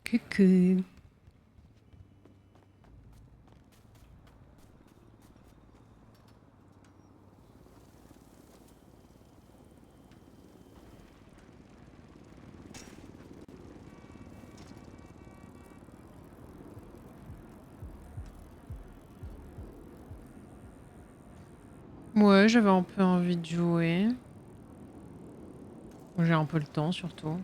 Coucou. Ouais, j'avais un peu envie de jouer. J'ai un peu le temps surtout.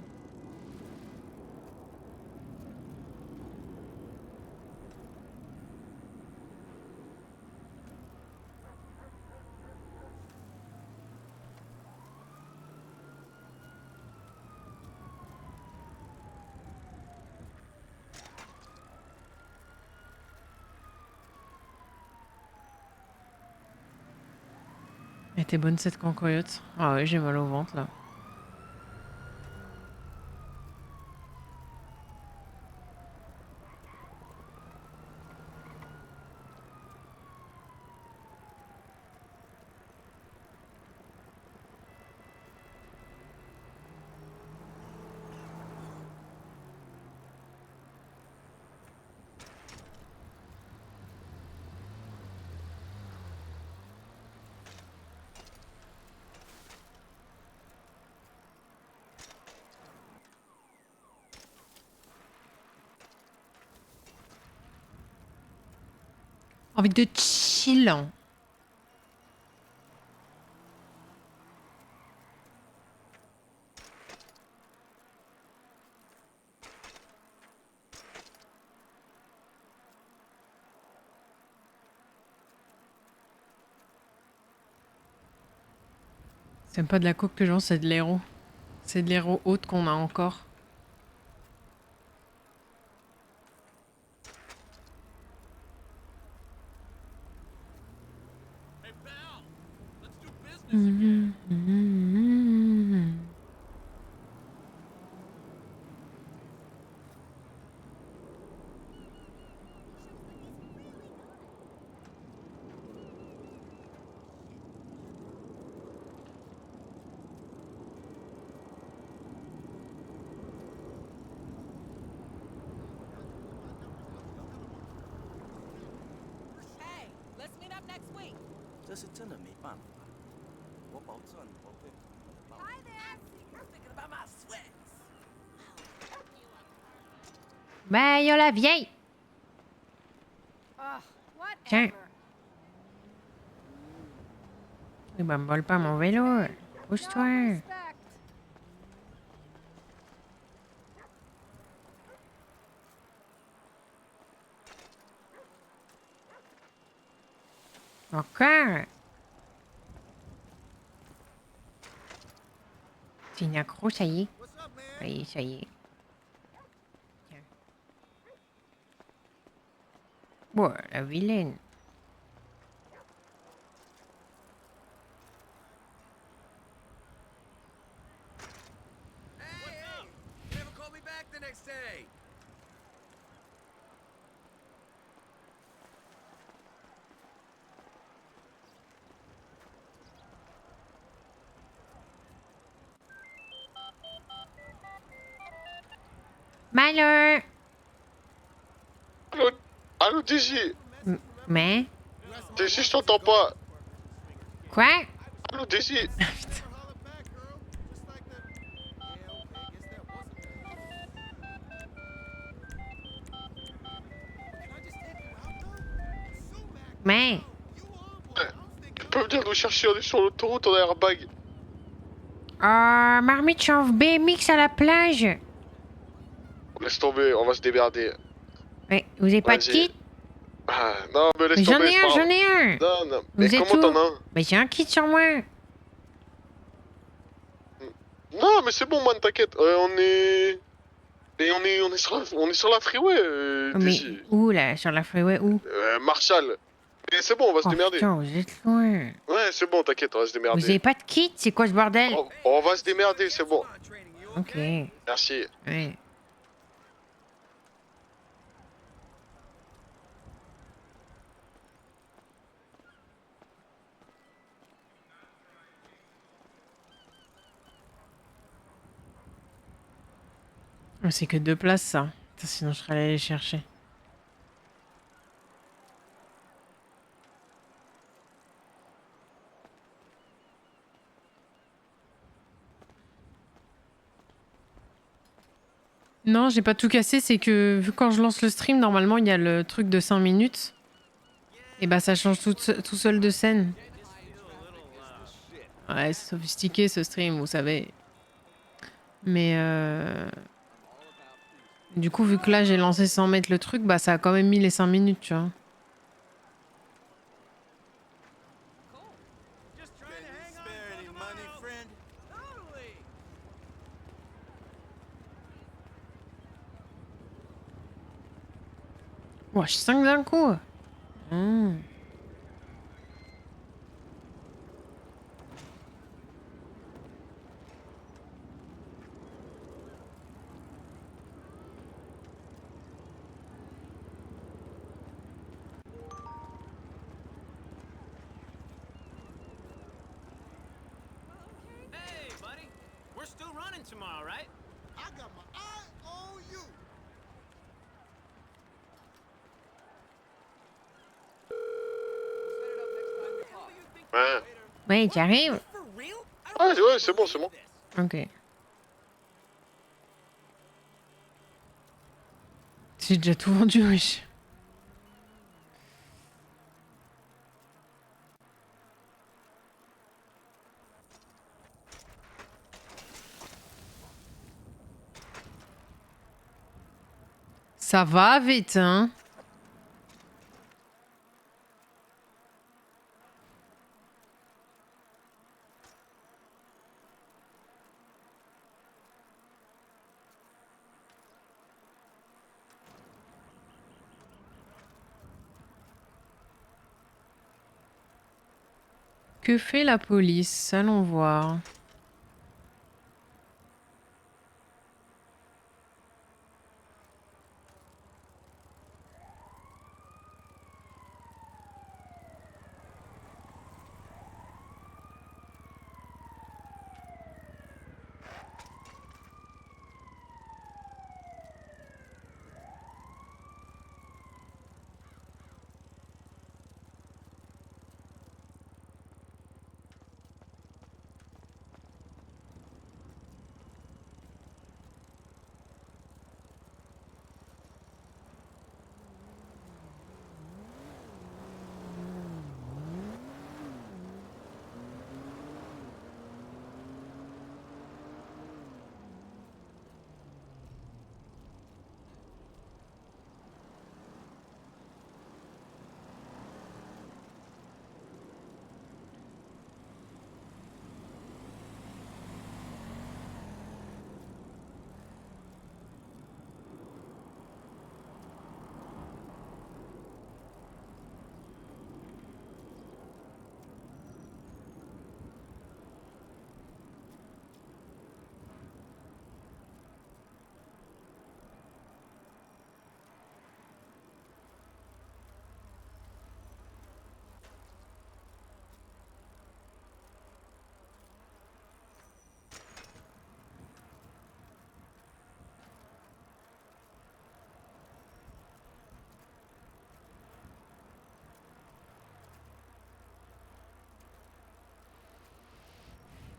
Elle était bonne cette cancoyote. Ah ouais, j'ai mal au ventre là. Envie de chill. C'est pas de la coke que j'en, c'est de l'héros. C'est de l'héros haute qu'on a encore. Hey, let's meet up next week. 这是真的没办法，我保证我会。Hi there. I'm thinking about my sweats. Bah, yo la vieille. Tiens. Eh ben, me vole pas mon vélo. Pousse-toi. Encore. C'est une accro, ça y est. Oui, ça y est. Tiens. Bon, la vilaine. Hey, you never call me back the next day. Malheur. Allô, allô, Daisy. Mais. Daisy, je t'entends pas. Quoi? Allô, Daisy. Mais. Tu peux venir nous chercher, on est sur l'autoroute, on a airbag. Marmite, je suis en BMX à la plage. Laisse tomber, on va se démerder. Mais vous avez pas de Vas-y. kit? Ah, non, mais laisse Mais j'en tomber, ai c'est pas un, grave. j'en ai un. Non, non, Vous mais êtes comment où? t'en as un? Mais j'ai un kit sur moi. Non, mais c'est bon, man, t'inquiète. On est... Et on est sur la freeway, Mais Daisy. où là? Sur la freeway où? Marshall. Mais c'est bon, on va se Oh démerder. putain, vous êtes loin. Ouais, c'est bon, t'inquiète, on va se Vous démerder. avez pas de kit? C'est quoi ce bordel? On va se démerder, c'est bon. Ok. Merci. Ouais. C'est que 2 places ça. Putain, sinon je serais allé les chercher. Non, j'ai pas tout cassé, c'est que vu quand je lance le stream, normalement il y a le truc de 5 minutes. Et bah ça change tout seul de scène. Ouais, c'est sophistiqué ce stream, vous savez. Mais du coup, vu que là j'ai lancé sans mettre le truc, bah ça a quand même mis les 5 minutes, tu vois. Just trying to hang on. Spare any money, friend? Totally. Wesh, 5 d'un coup. Hey, buddy. We're still running tomorrow, right? I got my eye on you. Ouais. Ouais, tu arrives. For real? Ouais, c'est bon, c'est bon. Ok. J'ai déjà tout vendu, wesh. Ça va vite, hein. Que fait la police? Allons voir.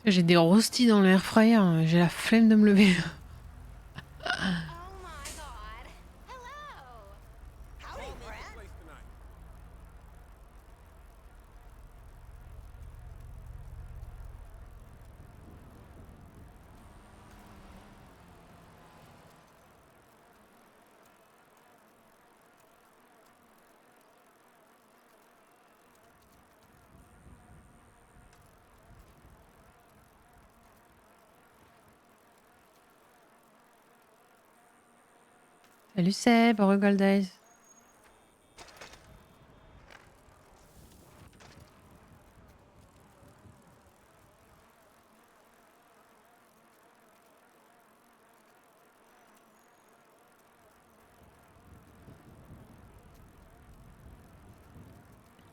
J'ai des rostis dans l'air fryer. J'ai la flemme de me lever. Oh my god. Hello. Howdy, friend. Salut Seb, heureux Gold Days.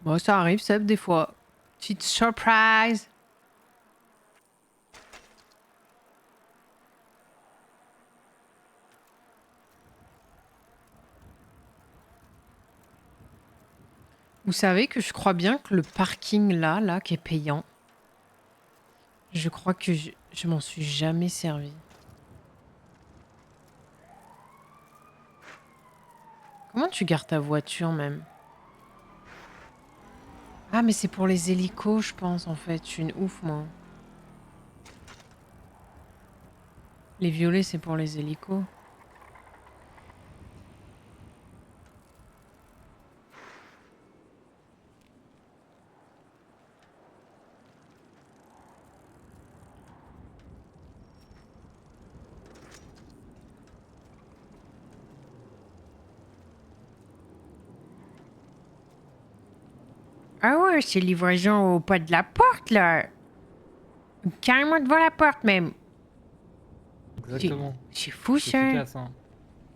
Bon, ça arrive Seb des fois. Petite surprise. Vous savez que je crois bien que le parking là, qui est payant, je crois que je m'en suis jamais servi. Comment tu gardes ta voiture même? Ah, mais c'est pour les hélicos, je pense, en fait. Je suis une ouf, moi. Les violets, c'est pour les hélicos. Ah ouais, c'est livraison au pas de la porte, là. Carrément devant la porte, même. Exactement. C'est fou, C'est ça. efficace,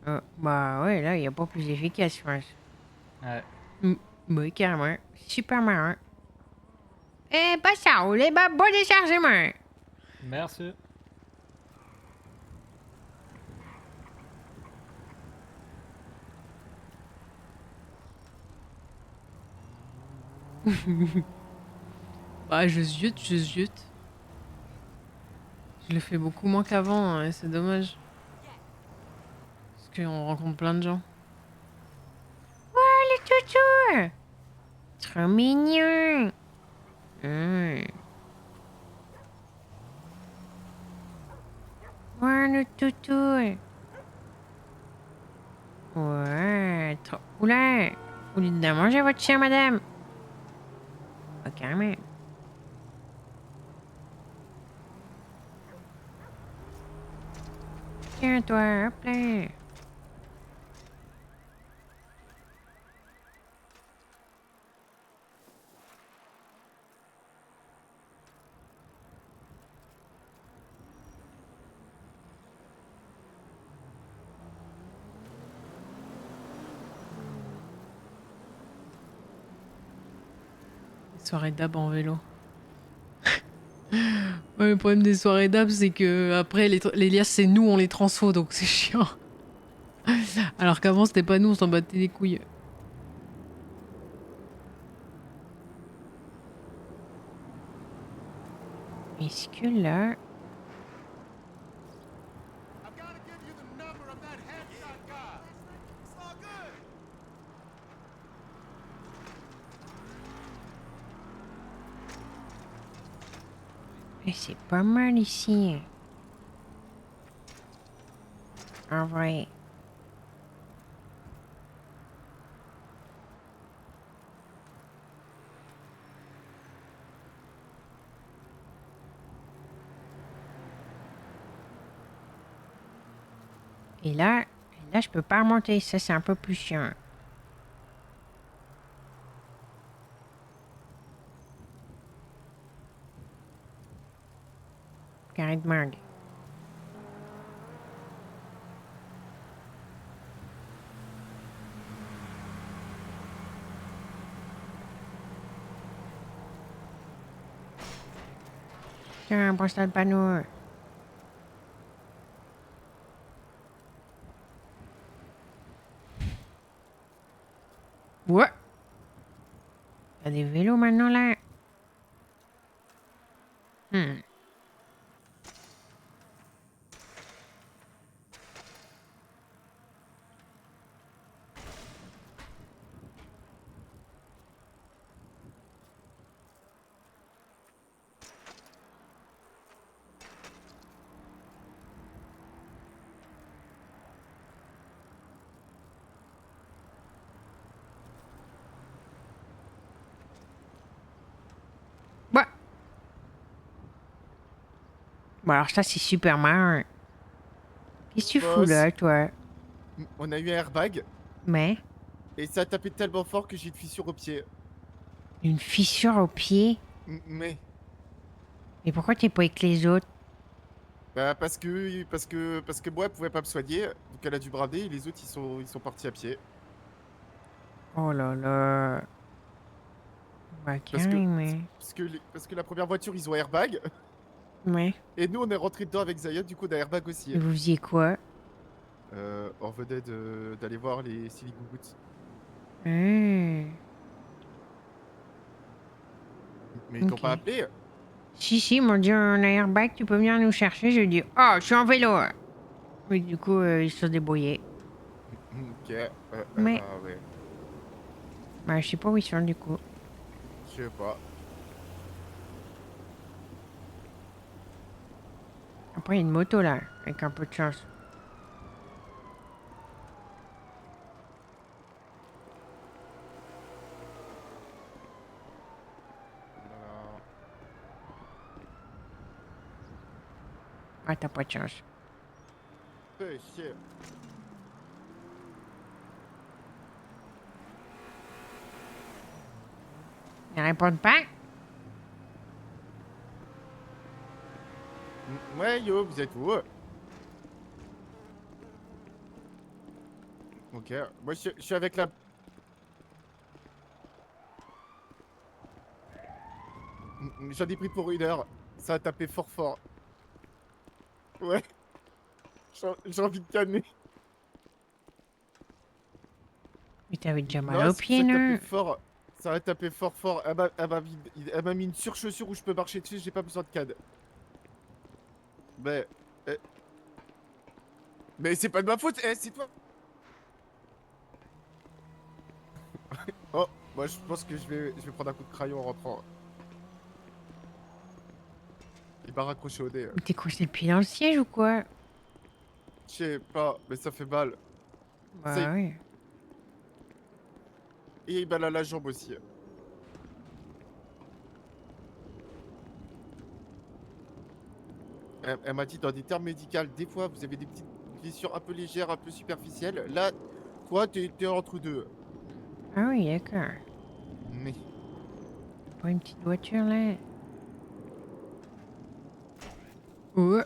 hein. Bah ouais, là, il n'y a pas plus efficace, je pense. Ouais. Oui, carrément. Super marrant. Eh, pas ça, roule, bah, bon déchargement. Merci. Bah, je ziote, je ziote. Je le fais beaucoup moins qu'avant, hein, c'est dommage. Parce qu'on rencontre plein de gens. Ouais, le toutou! Trop mignon! Ouais, le toutou! Ouais, trop... Oula! Vous lui donnez à manger votre chien, madame? Pas carrément. Tiens, toi, hop là! Soirée d'ab en vélo. Ouais, le problème des soirées d'ab, c'est que après les liasses, c'est nous, on les transfo, donc c'est chiant. Alors qu'avant, c'était pas nous, on s'en battait les couilles. Est-ce que là... I've got to give you the number of that headshot guy. It's all good. C'est pas mal ici. En vrai. Et là, je peux pas remonter. Ça, c'est un peu plus chiant. Carré de mangue. Tiens, brosse-toi le panneau. Ouais. Il y a des vélos maintenant là. Ouais. Bon, alors ça, c'est super marrant. Qu'est-ce que tu fous Boss. là, toi? On a eu un airbag Mais et ça a tapé tellement fort que j'ai une fissure au pied. une fissure au pied. Mais Et pourquoi t'es pas avec les autres? bah parce que moi elle pouvait pas me soigner, donc elle a dû brader et les autres ils sont partis à pied. Oh là là. Bah, Parce que carrément. parce que la première voiture ils ont airbag Ouais. et nous on est rentré dedans avec Zayat, du coup on a airbag aussi. Et vous faisiez quoi? On venait d'aller voir les Silly Googoots. Hmm. Mais ils t'ont Ok. pas appelé? Si, ils m'ont dit un airbag, tu peux venir nous chercher. J'ai dit, oh, je suis en vélo. Mais du coup, ils se sont débrouillés. Ok. Mais, Ah ouais. bah, je sais pas où ils sont du coup. Je sais pas. Après, il y a une moto là, avec un peu de chance. Voilà. Ah, t'as pas de chance. Fais chier. Ils répondent pas? Ouais, yo, vous êtes où? Ok. Moi, je suis avec la... J'en ai pris pour 1 heure. Ça a tapé fort fort. Ouais. J'ai envie de canner. Mais t'avais déjà mal Non, aux ça pieds, a tapé non? fort. Ça a tapé fort fort. Elle m'a mis une surchaussure où je peux marcher dessus, j'ai pas besoin de cadre. Mais... eh, Mais c'est pas de ma faute, c'est toi. Oh, moi je pense que je vais prendre un coup de crayon en rentrant. Il m'a raccroché au nez. Mais t'es coincé le pied dans le siège ou quoi? Je sais pas, mais ça fait mal. Ça, Bah oui. et il m'a la jambe aussi. Elle m'a dit dans des termes médicaux, des fois vous avez des petites blessures un peu légères, un peu superficielles. Là, toi, t'es entre deux. Ah oui, d'accord. Mais... Pas une petite voiture là. Ouais.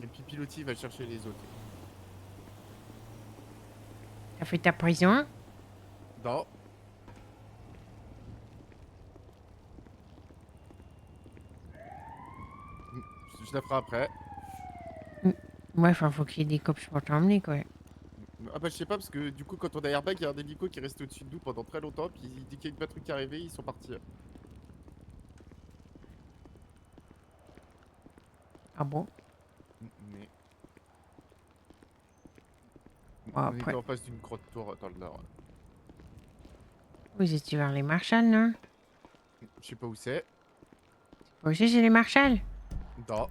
Et puis Pilotis va chercher les autres. T'as fait ta prison? Non. Je la ferai après. Ouais, enfin, faut qu'il y ait des cops pour t'emmener, quoi. Ah bah je sais pas parce que du coup quand on a airbag, il y a un hélico qui est resté au-dessus de nous pendant très longtemps. Puis dès qu'il y a une patrouille qui est arrivée, ils sont partis. Ah bon? Mais... Bon, On était après, en face d'une grotte tour dans le nord. vous étiez vers les Marshalls, non? Je sais pas où c'est. Vous aussi, c'est les Marshalls? Non.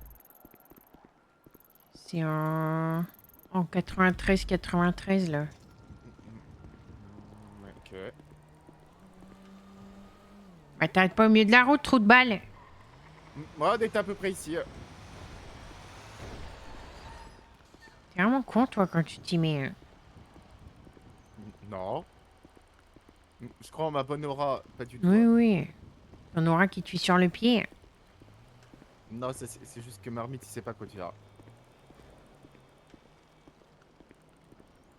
C'est en 93, là. Ok. Bah, t'arrêtes pas au milieu de la route, trou de balle. Moi, on était à peu près ici. T'es vraiment con, toi, quand tu t'y mets. Hein. Non. Je crois en ma bonne aura, pas du tout. Oui, oui. T'en auras qui te fuit sur le pied. Non, c'est juste que Marmite, il sait pas quoi dire.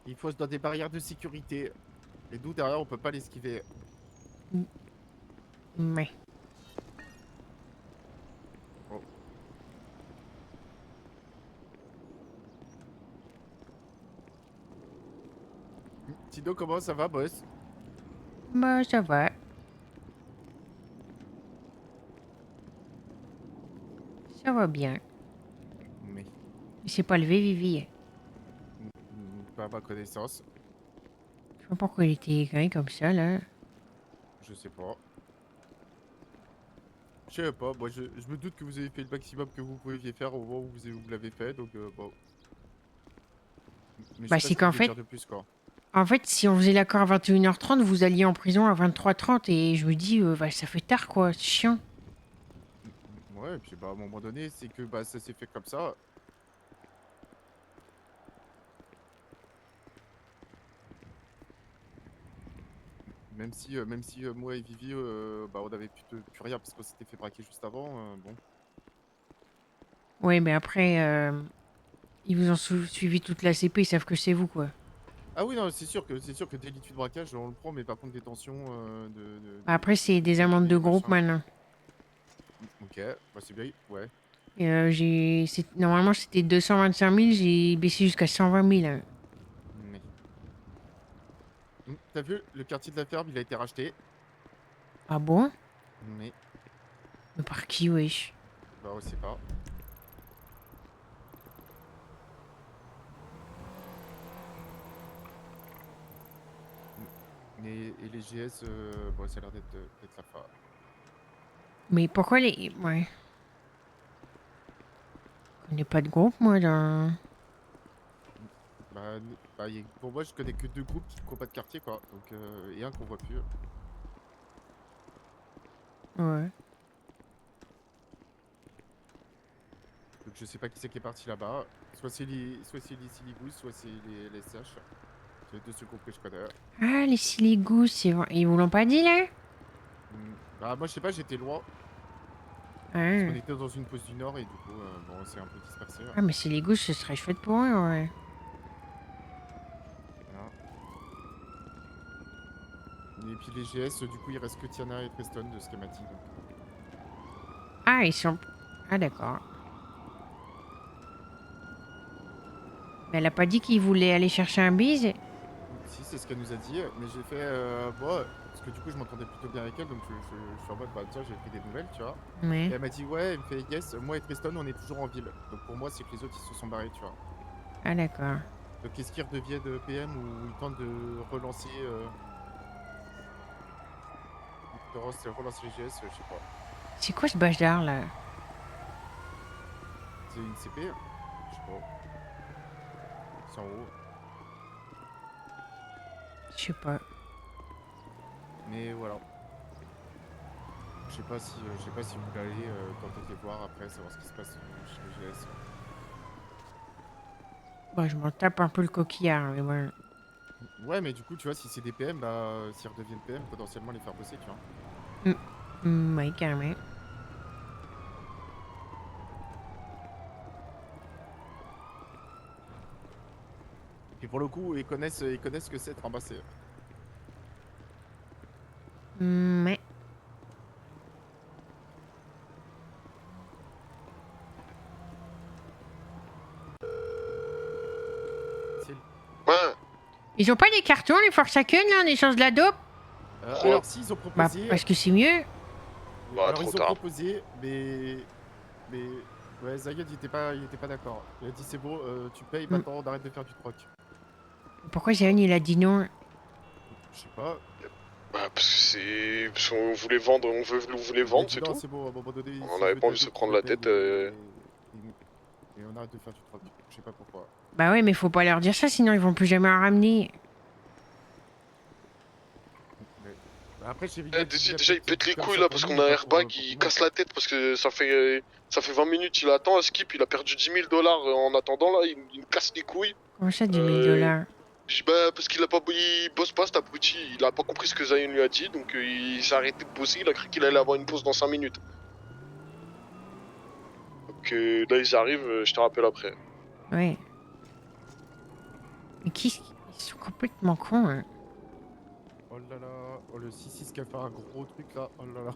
Il faut dans des barrières de sécurité. Et nous, derrière, on peut pas l'esquiver. Mais. Oh. Tino, comment ça va, boss? Bah, ça va. Ça va bien. Mais... Il s'est pas levé, Vivi. Pas à ma connaissance. Je sais pas pourquoi il était écrit comme ça, là. Je sais pas. Je sais pas, moi je me doute que vous avez fait le maximum que vous pouviez faire au moment où vous l'avez fait, donc bon. Mais je Bah, sais c'est pas ce qu'en que vous voulez fait- dire de plus, quoi. En fait, si on faisait l'accord à 21h30, vous alliez en prison à 23h30. Et je me dis, bah, ça fait tard, quoi. C'est chiant. Ouais, et puis bah à un moment donné, c'est que bah ça s'est fait comme ça. Même si moi et Vivi, bah on avait plus rien parce qu'on s'était fait braquer juste avant, bon. Ouais, mais après, ils vous ont suivi toute la CP, ils savent que c'est vous, quoi. Ah oui, non, c'est sûr que délit de braquage, on le prend, mais par contre détention Après, c'est des amendes de groupe, machin. maintenant. Ok, bah c'est bien, ouais. Et, normalement, c'était 225 000, j'ai baissé jusqu'à 120 000. Hein. Mais t'as vu, le quartier de la ferme, il a été racheté. Ah bon? Mais, Mais par qui, wesh? bah, on sait pas. Mais, et les GS, bon, ça a l'air d'être la fin. Mais pourquoi les... Ouais. Je connais pas de groupe, moi, dans... Bah, pour moi, je connais que 2 groupes qui n'ont pas de quartier, quoi. Donc, et un qu'on voit plus. Ouais. Donc, je sais pas qui c'est qui est parti là-bas. Soit c'est les Siligous, soit c'est les LSH. C'est les 2 seuls groupes que je connais. Ah, les siligous, c'est vrai. Ils vous l'ont pas dit, là? Bah, moi, je sais pas, j'étais loin. Parce Ah. qu'on était dans une pause du Nord et du coup, bon, on s'est un peu dispersé. Ah, mais siligous, ce serait chouette pour eux, ouais. Voilà. Et puis les GS, du coup, il reste que Tiana et Preston de ce qu'elle m'a dit. Donc. Ah, ils sont... Ah, d'accord. Mais elle a pas dit qu'ils voulaient aller chercher un bise? Si, c'est ce qu'elle nous a dit. Mais j'ai fait, bon, parce que du coup, je m'entendais plutôt bien avec elle. Donc je suis en mode, bah tiens, j'ai pris des nouvelles, tu vois. Et Ouais. elle m'a dit, ouais, elle me fait, yes, moi et Preston, on est toujours en ville. Donc pour moi, c'est que les autres, ils se sont barrés, tu vois. Ah, d'accord. Donc est-ce qu'ils redeviennent PM ou ils tentent de relancer, relancer les GS, je sais pas. C'est quoi ce bâtard, là? C'est une CP, je sais pas. C'est en haut. Je sais pas. Mais voilà. Je sais pas si vous voulez aller tenter de voir après, savoir ce qui se passe chez les GS. Bon, je m'en tape un peu le coquillard, mais bon. Ouais, mais du coup, tu vois, si c'est des PM, bah, s'ils redeviennent PM, potentiellement les faire bosser, tu vois. Ouais, carrément. Et pour le coup, ils connaissent ce que c'est être embassé. Ouais. C'est- Ouais. Ils ont pas des cartons, les Forsaken, là, en échange de la dope? Alors, si, ils ont Bah, proposé. parce que c'est mieux. Bah, Alors, trop ils ont tard. proposé, mais. Ouais, Zayed, il était pas d'accord. Il a dit, c'est bon, tu payes, maintenant, on arrête de faire du troc. Pourquoi Zéon, il a dit non? Je sais pas. Bah, parce qu'on voulait vendre, on voulait Il a vendre, dit, c'est non, tout. c'est bon, à un moment donné, On si n'avait je veux pas de envie de se dope, prendre je la paye, tête. et on arrête de faire du troc. Je sais pas pourquoi. Bah ouais, mais faut pas leur dire ça, sinon ils vont plus jamais en ramener. Mais... Après, chez Eh, Vignettes, déjà, il pète les couilles là parce qu'on a un airbag, il casse la tête parce que ça fait 20 minutes, il attend à skip, il a perdu 10 000 $ en attendant là, il me casse les couilles. Comment ça, 10 000 $? Je dis bah parce qu'il a pas, il bosse pas cet abruti, il a pas compris ce que Zion lui a dit, donc il s'est arrêté de bosser, il a cru qu'il allait avoir une pause dans 5 minutes. Donc là ils arrivent, je te rappelle après. Ouais. Mais qui... Ils sont complètement cons, hein. Oh là là, oh le 6-6 qui a fait un gros truc là, oh là là.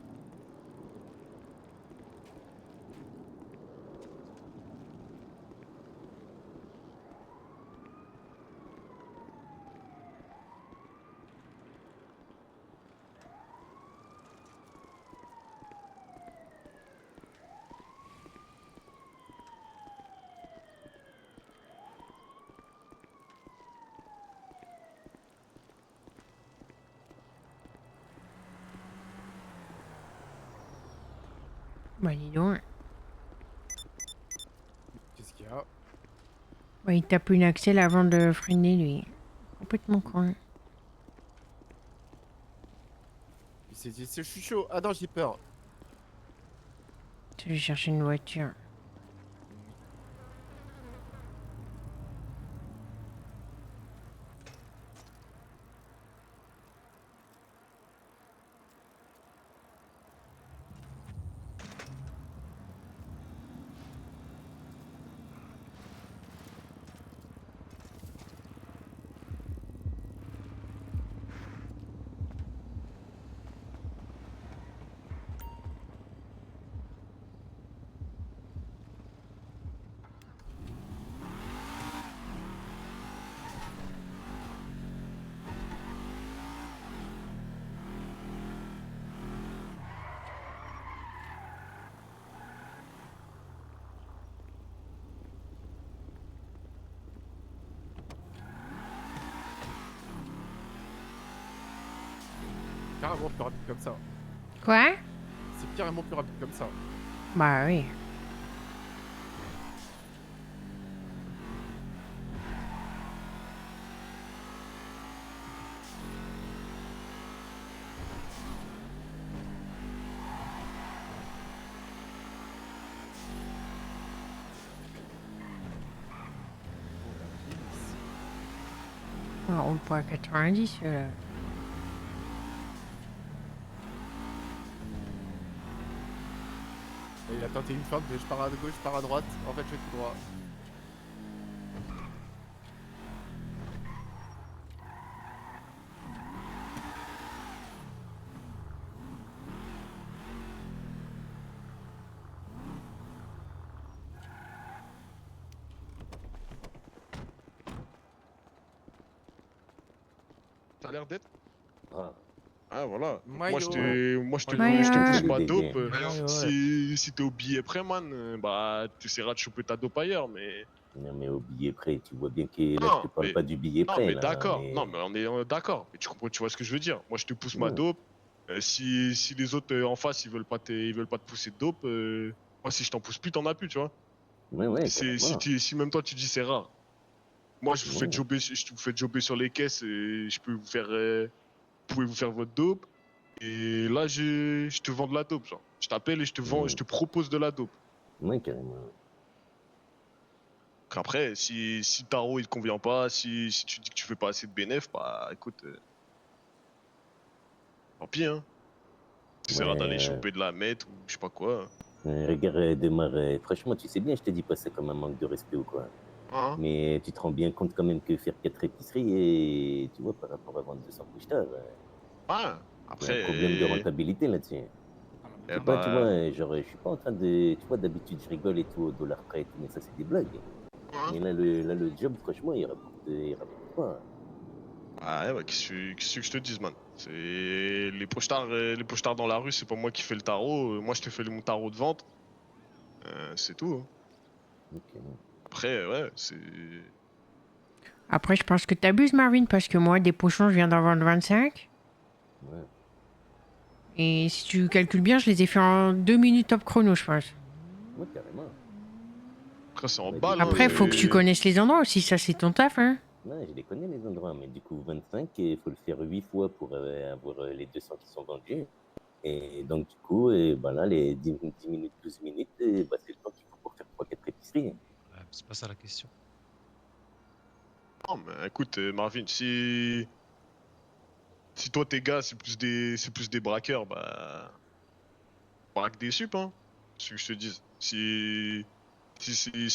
Bah dis donc. Qu'est-ce qu'il y a? Bah il tape une axelle avant de freiner, lui. Complètement con. Je suis chaud, ah non j'ai peur. Je vais chercher une voiture. carrément plus rapide comme ça. Quoi? C'est carrément plus rapide comme ça. Bah oui. On roule pas à 90 là. Et il a tenté une fois de je pars à gauche, je pars à droite. En fait, je vais tout droit. T'as l'air d'être. Ah, Ah voilà. Maillot. Moi je te Maillot. pousse ma Maillot. dope. Maillot, Si t'es au billet près, man, bah tu essaieras de choper ta dope ailleurs, mais. non, mais au billet prêt, tu vois bien que là, Non, je te parle mais- pas du billet Non prêt, mais là. d'accord. mais- Non mais on est d'accord. Mais tu comprends, tu vois ce que je veux dire. Moi je te pousse ma Ouais. dope. Si les autres en face ils veulent pas te pousser de dope, moi si je t'en pousse plus, t'en as plus, tu vois. Ouais, ouais, Si carrément. si même toi tu dis c'est rare. Moi je vous fais Ouais. jobber, je vous fais jobber sur les caisses et je peux vous faire, vous pouvez vous faire votre dope. Et là je te vends de la dope, genre. Je t'appelle et je te vends, je te propose de la dope. Ouais, carrément. Donc après, si le tarot il te convient pas, si tu dis que tu fais pas assez de bénéf, bah écoute, tant pis hein. Tu essaieras d'aller Ouais, choper de la meth ou je sais pas quoi. regarde, démarre. Franchement, tu sais bien, je te dis pas ça comme un manque de respect ou quoi. Hein? Mais tu te rends bien compte quand même que faire 4 épiceries, et tu vois, par rapport à vendre 200 couches-tard, Ouais. il y a un Après, problème de rentabilité là-dessus. eh C'est pas, tu vois, bah, genre, je suis pas en train de. Tu vois, d'habitude, je rigole et tout au dollar près et tout, mais ça, c'est des blagues. hein? Mais là, le job, franchement, il rapporte pas. Ah ouais, bah, qu'est-ce que je te dise, man? C'est les pochards dans la rue, c'est pas moi qui fais le tarot. Moi, je te fais mon tarot de vente. C'est tout, hein. Ok. Après, ouais, c'est. Après, je pense que t'abuses, Marvin, parce que moi, des pochons, je viens d'en vendre 25. Ouais. Et si tu calcules bien, je les ai fait en 2 minutes top chrono, je pense. Ouais, carrément. Après, c'est en Bah, balle, du hein. coup, Après, faut que tu connaisses les endroits aussi, ça, c'est ton taf, hein. Ouais, je les connais les endroits, mais du coup, 25, il faut le faire 8 fois pour avoir les 200 qui sont vendus. Et donc, du coup, bah là, les 10 minutes, 12 minutes, bah, c'est le temps qu'il faut pour faire 3-4 épiceries. Ouais, mais c'est pas ça la question. Non, mais écoute, Marvin, si toi, tes gars, c'est plus des braqueurs, bah. Braque des sup, hein. C'est ce que je te dis. Si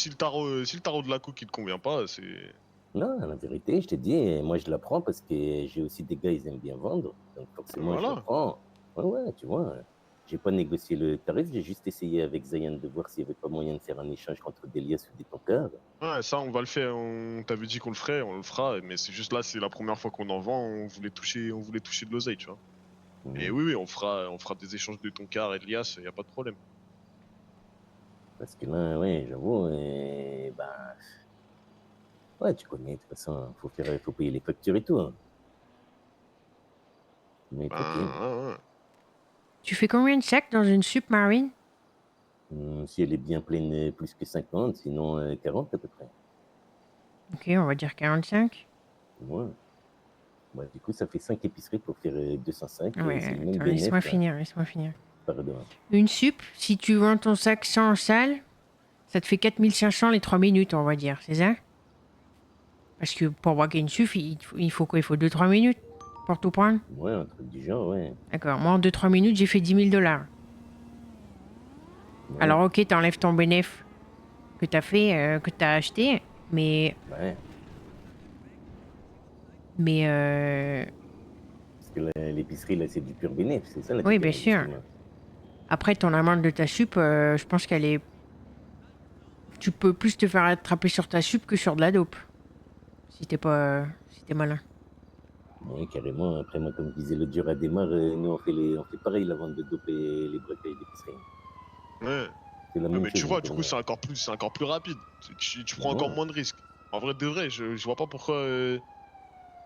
le tarot de la coupe, il te convient pas, c'est. Non, la vérité, je te dis, moi, je la prends parce que j'ai aussi des gars, ils aiment bien vendre. Donc, forcément, je la Voilà. prends. Ouais, ouais, tu vois. J'ai pas négocié le tarif, j'ai juste essayé avec Zayan de voir s'il y avait pas moyen de faire un échange contre Delias ou des tankers. Ouais, ça, on va le faire. On t'avait dit qu'on le ferait, on le fera. Mais c'est juste là, c'est la première fois qu'on en vend. On voulait toucher de l'oseille, tu vois. Et Mhm. oui, on fera des échanges de ton car et de l'IAS, y a pas de problème. Parce que là, ouais, j'avoue, bah, ouais, tu connais, de toute façon, faut payer les factures et tout, hein. Mais Ben, tranquille. ouais. Tu fais combien de sacs dans une sup, Marvin? Si elle est bien pleine, plus que 50, sinon 40 à peu près. Ok, on va dire 45. Ouais. Bah, du coup, ça fait 5 épiceries pour faire 205. Ouais, C'est le même attends, bénéf. laisse-moi finir, laisse-moi finir. Pardon. Une sup, si tu vends ton sac sans salle, ça te fait 4500 les 3 minutes, on va dire, c'est ça? Parce que pour braquer une sup, il faut quoi? Il faut 2-3 minutes pour tout prendre? Ouais, un truc du genre, ouais. D'accord, moi en 2-3 minutes, j'ai fait 10 000 $. Ouais. Alors ok, t'enlèves ton bénéf que t'as fait, que t'as acheté, mais... Ouais. Mais Parce que l'épicerie, là, c'est du pur bénéf, c'est ça la oui, bien différence, sûr. justement. Après, ton amende de ta sup, je pense qu'elle est... Tu peux plus te faire attraper sur ta sup que sur de la dope. Si t'es pas... si t'es malin. Ouais, carrément. Après, moi, comme disait le dur à démarre, nous, on fait pareil, la vente de dope et les braquages d'épicerie. Ouais. C'est la Ouais, même mais chose. tu vois, pour du coup, nous. c'est encore plus rapide. Tu prends encore Ouais. moins de risques. En vrai, de vrai, je vois pas pourquoi.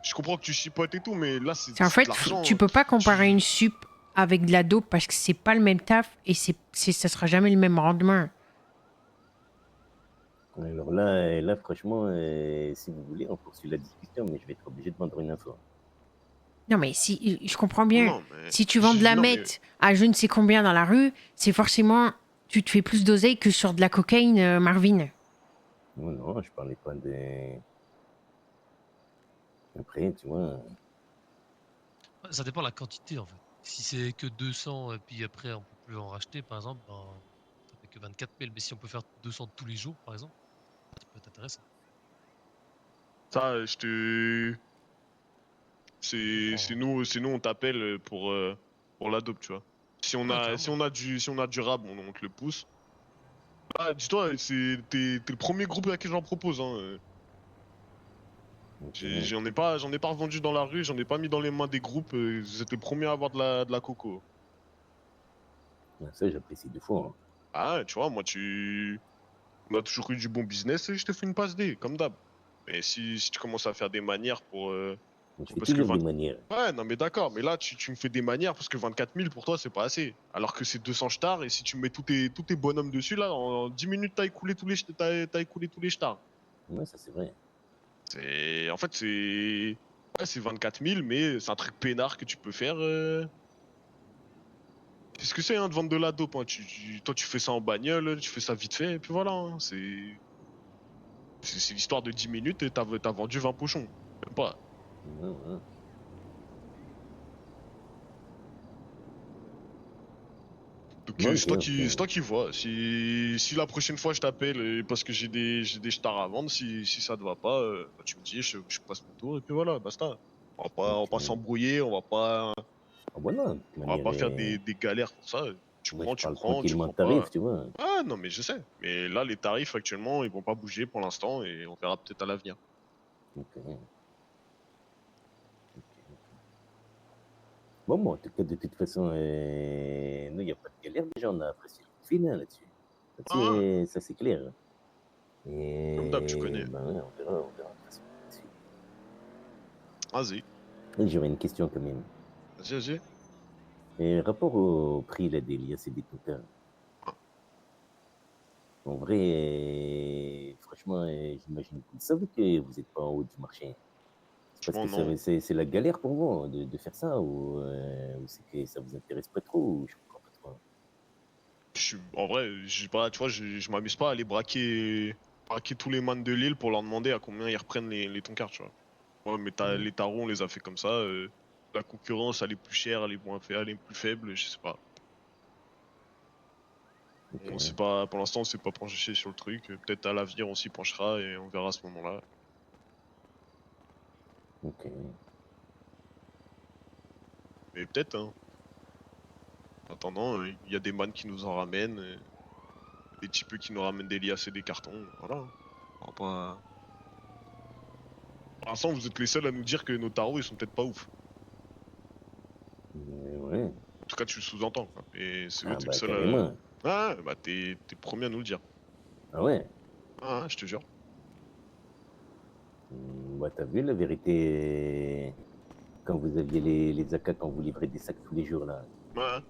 Je comprends que tu chipotes et tout, mais là, c'est En de fait, l'argent. tu peux pas comparer Tu- une sup avec de la dope parce que c'est pas le même taf et ça sera jamais le même rendement. Alors là, franchement, si vous voulez, on poursuit la discussion, mais je vais être obligé de vendre une info. Non, mais si, je comprends bien. Non, mais. Si tu vends de la Non, mais. meth à je ne sais combien dans la rue, c'est forcément. Tu te fais plus d'oseille que sur de la cocaïne, Marvin. Non, non, je parlais pas de... Après, tu vois, Ça dépend de la quantité en fait. Si c'est que 200 et puis après on peut plus en racheter par exemple, ben, ça fait que 24 000. Mais si on peut faire 200 tous les jours par exemple, ça peut être intéressant. Ça, je te. comprends, C'est nous, on t'appelle pour la dope, tu vois. Si on Ouais, a, carrément. si on a du rap, on te le pousse. Ah, dis-toi, t'es le premier groupe à qui j'en propose, hein. ok. J'en ai pas revendu dans la rue, j'en ai pas mis dans les mains des groupes. Vous êtes les premiers à avoir de la coco. Ça, j'apprécie deux fois. Hein. Ah, ouais, tu vois, on a toujours eu du bon business et je te fais une passe D, comme d'hab. Mais si tu commences à faire des manières pour. Je fais Parce que toujours des manières. Ouais, non, mais d'accord, mais là, tu me fais des manières parce que 24 000 pour toi, c'est pas assez. Alors que c'est 200 stars et si tu mets tous tes bonhommes dessus, là, en 10 minutes, t'as écoulé tous les stars. Ouais, ça, c'est vrai. En fait, c'est. Ouais, c'est 24 000, mais c'est un truc peinard que tu peux faire. C'est ce que c'est, hein, de vendre de la dope. Hein. Toi, tu fais ça en bagnole, tu fais ça vite fait, et puis voilà. Hein. C'est l'histoire de 10 minutes et t'as vendu 20 pochons. Même pas. Ouais, ouais. Donc Bon, ok, c'est toi ok. qui vois. Si la prochaine fois je t'appelle parce que j'ai des stars à vendre, si ça te va pas, bah, tu me dis, je passe mon tour et puis voilà, basta. On va Ok. pas s'embrouiller, Ah, voilà, de toute on va manière, pas faire des galères pour ça. moi, je Tu parle prends, tu tranquillement prends de tarif, pas. tu vois. Ah non mais je sais. Mais là les tarifs actuellement ils vont pas bouger pour l'instant et on verra peut-être à l'avenir. Ok. Bon, bon, en tout cas, de toute façon, nous, il n'y a pas de galère. Déjà, on a apprécié le coup de fil hein, là-dessus. Ah, Ça, c'est clair. comme d'hab tu Et connais. ben, ouais, on verra de toute façon là-dessus. Vas-y, Et j'aurais une question quand même. vas-y. Et rapport au prix là, des liasses et des toutins, Ah, en vrai, franchement, j'imagine que vous savez que vous n'êtes pas en haut du marché. C'est parce franchement que non. c'est la galère pour vous hein, de faire ça ou c'est que ça vous intéresse pas trop ou je comprends pas trop. En vrai, tu vois, je m'amuse pas à aller braquer tous les man de l'île pour leur demander à combien ils reprennent les tonkards, tu vois. Ouais, mais Ouais. les tarots, on les a fait comme ça. La concurrence, elle est plus chère, elle est plus faible, je sais pas. Ok, On sait pas, pour l'instant, on s'est pas penché sur le truc. Peut-être à l'avenir, on s'y penchera et on verra à ce moment-là. ok. Mais peut-être, hein. En attendant, il y a des man qui nous en ramènent, des types qui nous ramènent des liasses et des cartons. Voilà. Hein. On va pas... Pour l'instant, vous êtes les seuls à nous dire que nos tarots, ils sont peut-être pas ouf. Ouais. En tout cas, tu le sous-entends, quoi. Et c'est eux, Ah t'es le bah seul à... carrément. Ah, bah t'es le premier à nous le dire. Ah ouais. Ah, je te jure. Bah t'as vu la vérité quand vous aviez les AK quand vous livrez des sacs tous les jours là. Ouais,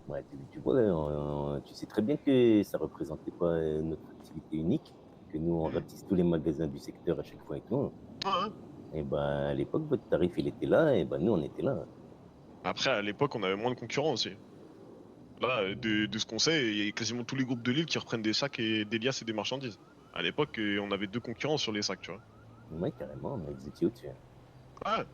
Ouais, tu vois, tu sais très bien que ça représentait pas notre activité unique, que nous on mhm. ratisse tous les magasins du secteur à chaque fois et tout. Ouais. Et ben à l'époque votre tarif il était là et ben nous on était là. Après, à l'époque, on avait moins de concurrents aussi. Là, de ce qu'on sait, il y a quasiment tous les groupes de Lille qui reprennent des sacs et des liasses et des marchandises. À l'époque, on avait deux concurrents sur les sacs, tu vois. Ouais carrément, mais vous étiez au-dessus. Ouais.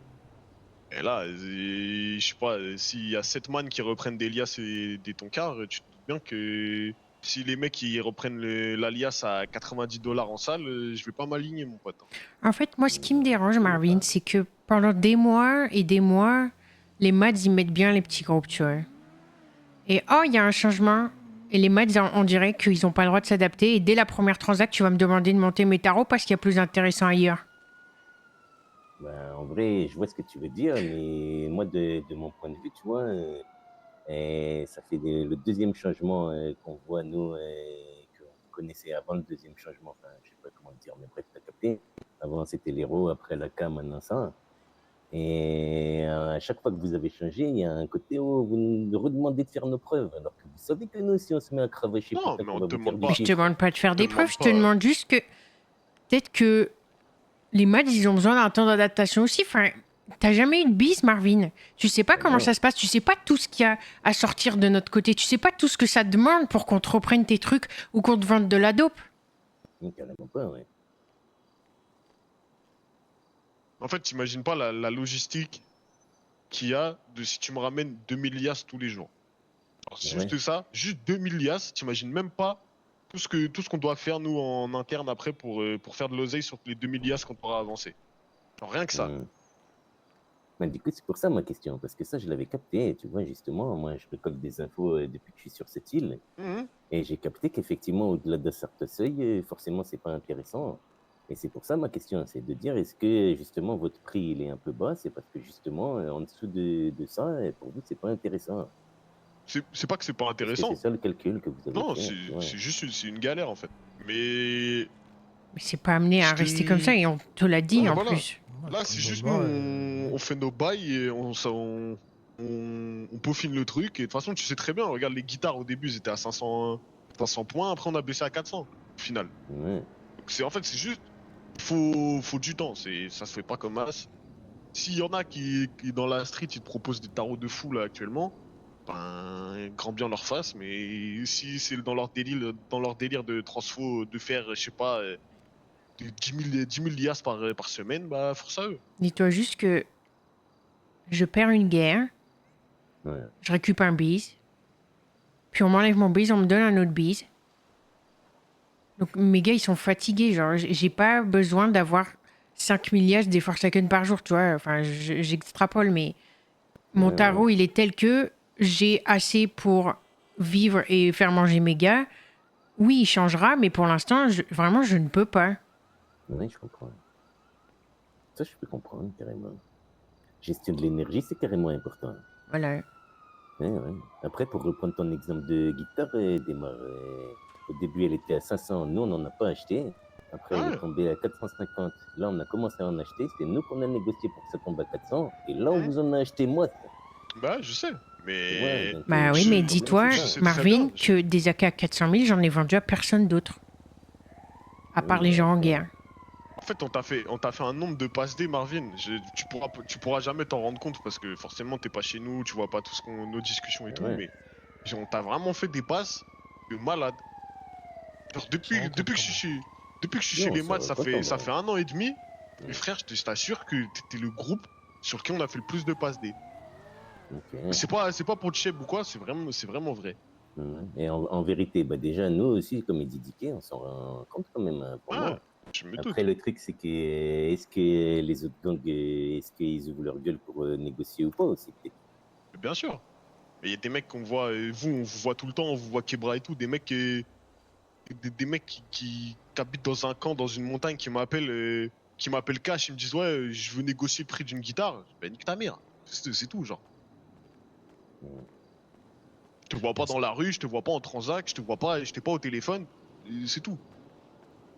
Et là, je sais pas, s'il y a 7 man qui reprennent des liasses et des tonkards, tu te doutes bien que si les mecs ils reprennent la liasse à 90 dollars en salle, je vais pas m'aligner, mon pote. Hein. En fait, moi, ce qui me dérange, Je connais Marvin, pas. c'est que pendant des mois et des mois, les mads, ils mettent bien les petits groupes, tu vois. Et oh, il y a un changement. Et les mads, on dirait qu'ils n'ont pas le droit de s'adapter. Et dès la première transac, tu vas me demander de monter mes tarots parce qu'il y a plus intéressant ailleurs. Ben, en vrai, je vois ce que tu veux dire, mais moi, de mon point de vue, tu vois, ça fait le deuxième changement qu'on voit, nous, qu'on connaissait avant le deuxième changement. Enfin, je sais pas comment dire, mais bref, t'as capté. Avant, c'était l'héros, après la K, maintenant ça. Et à chaque fois que vous avez changé, il y a un côté où vous nous redemandez de faire nos preuves. Alors que vous savez que nous, si on se met à cravacher pour Non, ça, mais qu'on on va te vous faire demande du pas. Je te chiffre. demande pas de faire On te des preuves, demande je te pas. demande juste que peut-être que les maths, ils ont besoin d'un temps d'adaptation aussi. Enfin, t'as jamais eu de bise, Marvin. Tu sais pas comment Non. ça se passe. Tu sais pas tout ce qu'il y a à sortir de notre côté. Tu sais pas tout ce que ça demande pour qu'on te reprenne tes trucs ou qu'on te vende de la dope. Carrément pas, ouais. En fait, t'imagines pas la logistique qu'il y a de si tu me ramènes 2000 liasses tous les jours. Alors, c'est Ouais. juste ça, juste 2000 liasses, t'imagines même pas tout ce qu'on doit faire nous en interne après pour faire de l'oseille sur les 2000 liasses qu'on pourra avancer. Genre, rien que ça. Mais du coup, c'est pour ça ma question, parce que ça, je l'avais capté, tu vois, justement, moi, je récolte des infos depuis que je suis sur cette île, Mhm. et j'ai capté qu'effectivement, au-delà d'un certain seuil, forcément, c'est pas intéressant. Et c'est pour ça ma question, c'est de dire, est-ce que justement votre prix il est un peu bas, c'est parce que justement, en dessous de ça, pour vous, c'est pas intéressant. C'est pas que c'est pas Est-ce que intéressant. c'est ça le calcul que vous avez Non, fait, tu vois? c'est juste c'est une galère en fait. Mais Mais c'est pas amené à je te- rester comme ça et on te l'a dit Ouais, en voilà. plus. Là, c'est juste nous, on fait nos bails et on peaufine le truc. Et de toute façon, tu sais très bien, regarde, les guitares au début, ils étaient à 500 points. Après, on a baissé à 400 au final. Ouais. Donc, en fait, c'est juste, faut du temps. Ça se fait pas comme as. S'il y en a qui dans la street, ils te proposent des tarots de fou là actuellement, ben, grand bien leur face. Mais si c'est dans leur délire de transfo, de faire, je sais pas, de 10 000 liasses par semaine, bah, force à eux. Dis-toi juste que je perds une guerre, Ouais. je récupère un bise, puis on m'enlève mon bise, on me donne un autre bise. Donc mes gars, ils sont fatigués. Genre, j'ai pas besoin d'avoir 5 milliards des Force Awakens par jour, tu vois. Enfin, j'extrapole, mais mon Ouais, tarot, ouais. il est tel que j'ai assez pour vivre et faire manger mes gars. Oui, il changera, mais pour l'instant, vraiment, je ne peux pas. Ouais, je comprends. Ça, je peux comprendre, carrément. Gestion de l'énergie, c'est carrément important. Voilà. Ouais, ouais. Après, pour reprendre ton exemple de guitare, Démarre, au début, elle était à 500. Nous, on n'en a pas acheté. Après, elle Ouais. est tombée à 450. Là, on a commencé à en acheter. C'est nous qu'on a négocié pour que ça tombe à 400. Et là, on Mhm. vous en a acheté moi. Bah, je sais. Tu vois, Mais. donc, Bah oui, Je- mais le problème, dis-toi, c'est je ça. sais très Marvin, bien. que des AK à 400 000, j'en ai vendu à personne d'autre. À part Oui, les gens en après, guerre. En fait, on t'a fait un nombre de passes D, Marvin. Tu pourras jamais t'en rendre compte parce que forcément, t'es pas chez nous, tu vois pas tout nos discussions et tout. ouais. Mais on t'a vraiment fait des passes de malade. Genre, S'en rend compte depuis que quand je suis même. chez, depuis que je suis Non, chez on les s'en maths, rend compte, ça mais- fait 1 an et demi. Mais Ouais. frère, je t'assure que t'es le groupe sur qui on a fait le plus de passes D. Ok. C'est pas pour te cheb ou quoi, c'est vraiment vrai. Ouais. Et en vérité, bah déjà, nous aussi, comme il dit Dicky, on s'en rend compte quand même, hein, pour Ouais, moi. je me Après, doute. le truc, c'est que est-ce que les autres gangs, est-ce qu'ils ouvrent leur gueule pour négocier ou pas aussi, peut-être. Mais bien sûr. Mais il y a des mecs qu'on voit, on vous voit tout le temps, on vous voit Kebra et tout, des mecs qui habitent dans un camp, dans une montagne, qui m'appellent cash, ils me disent ouais, je veux négocier le prix d'une guitare. Ben nique ta mère, c'est tout genre. Je te vois pas dans la rue, je te vois pas en transac, je t'ai pas au téléphone, et c'est tout.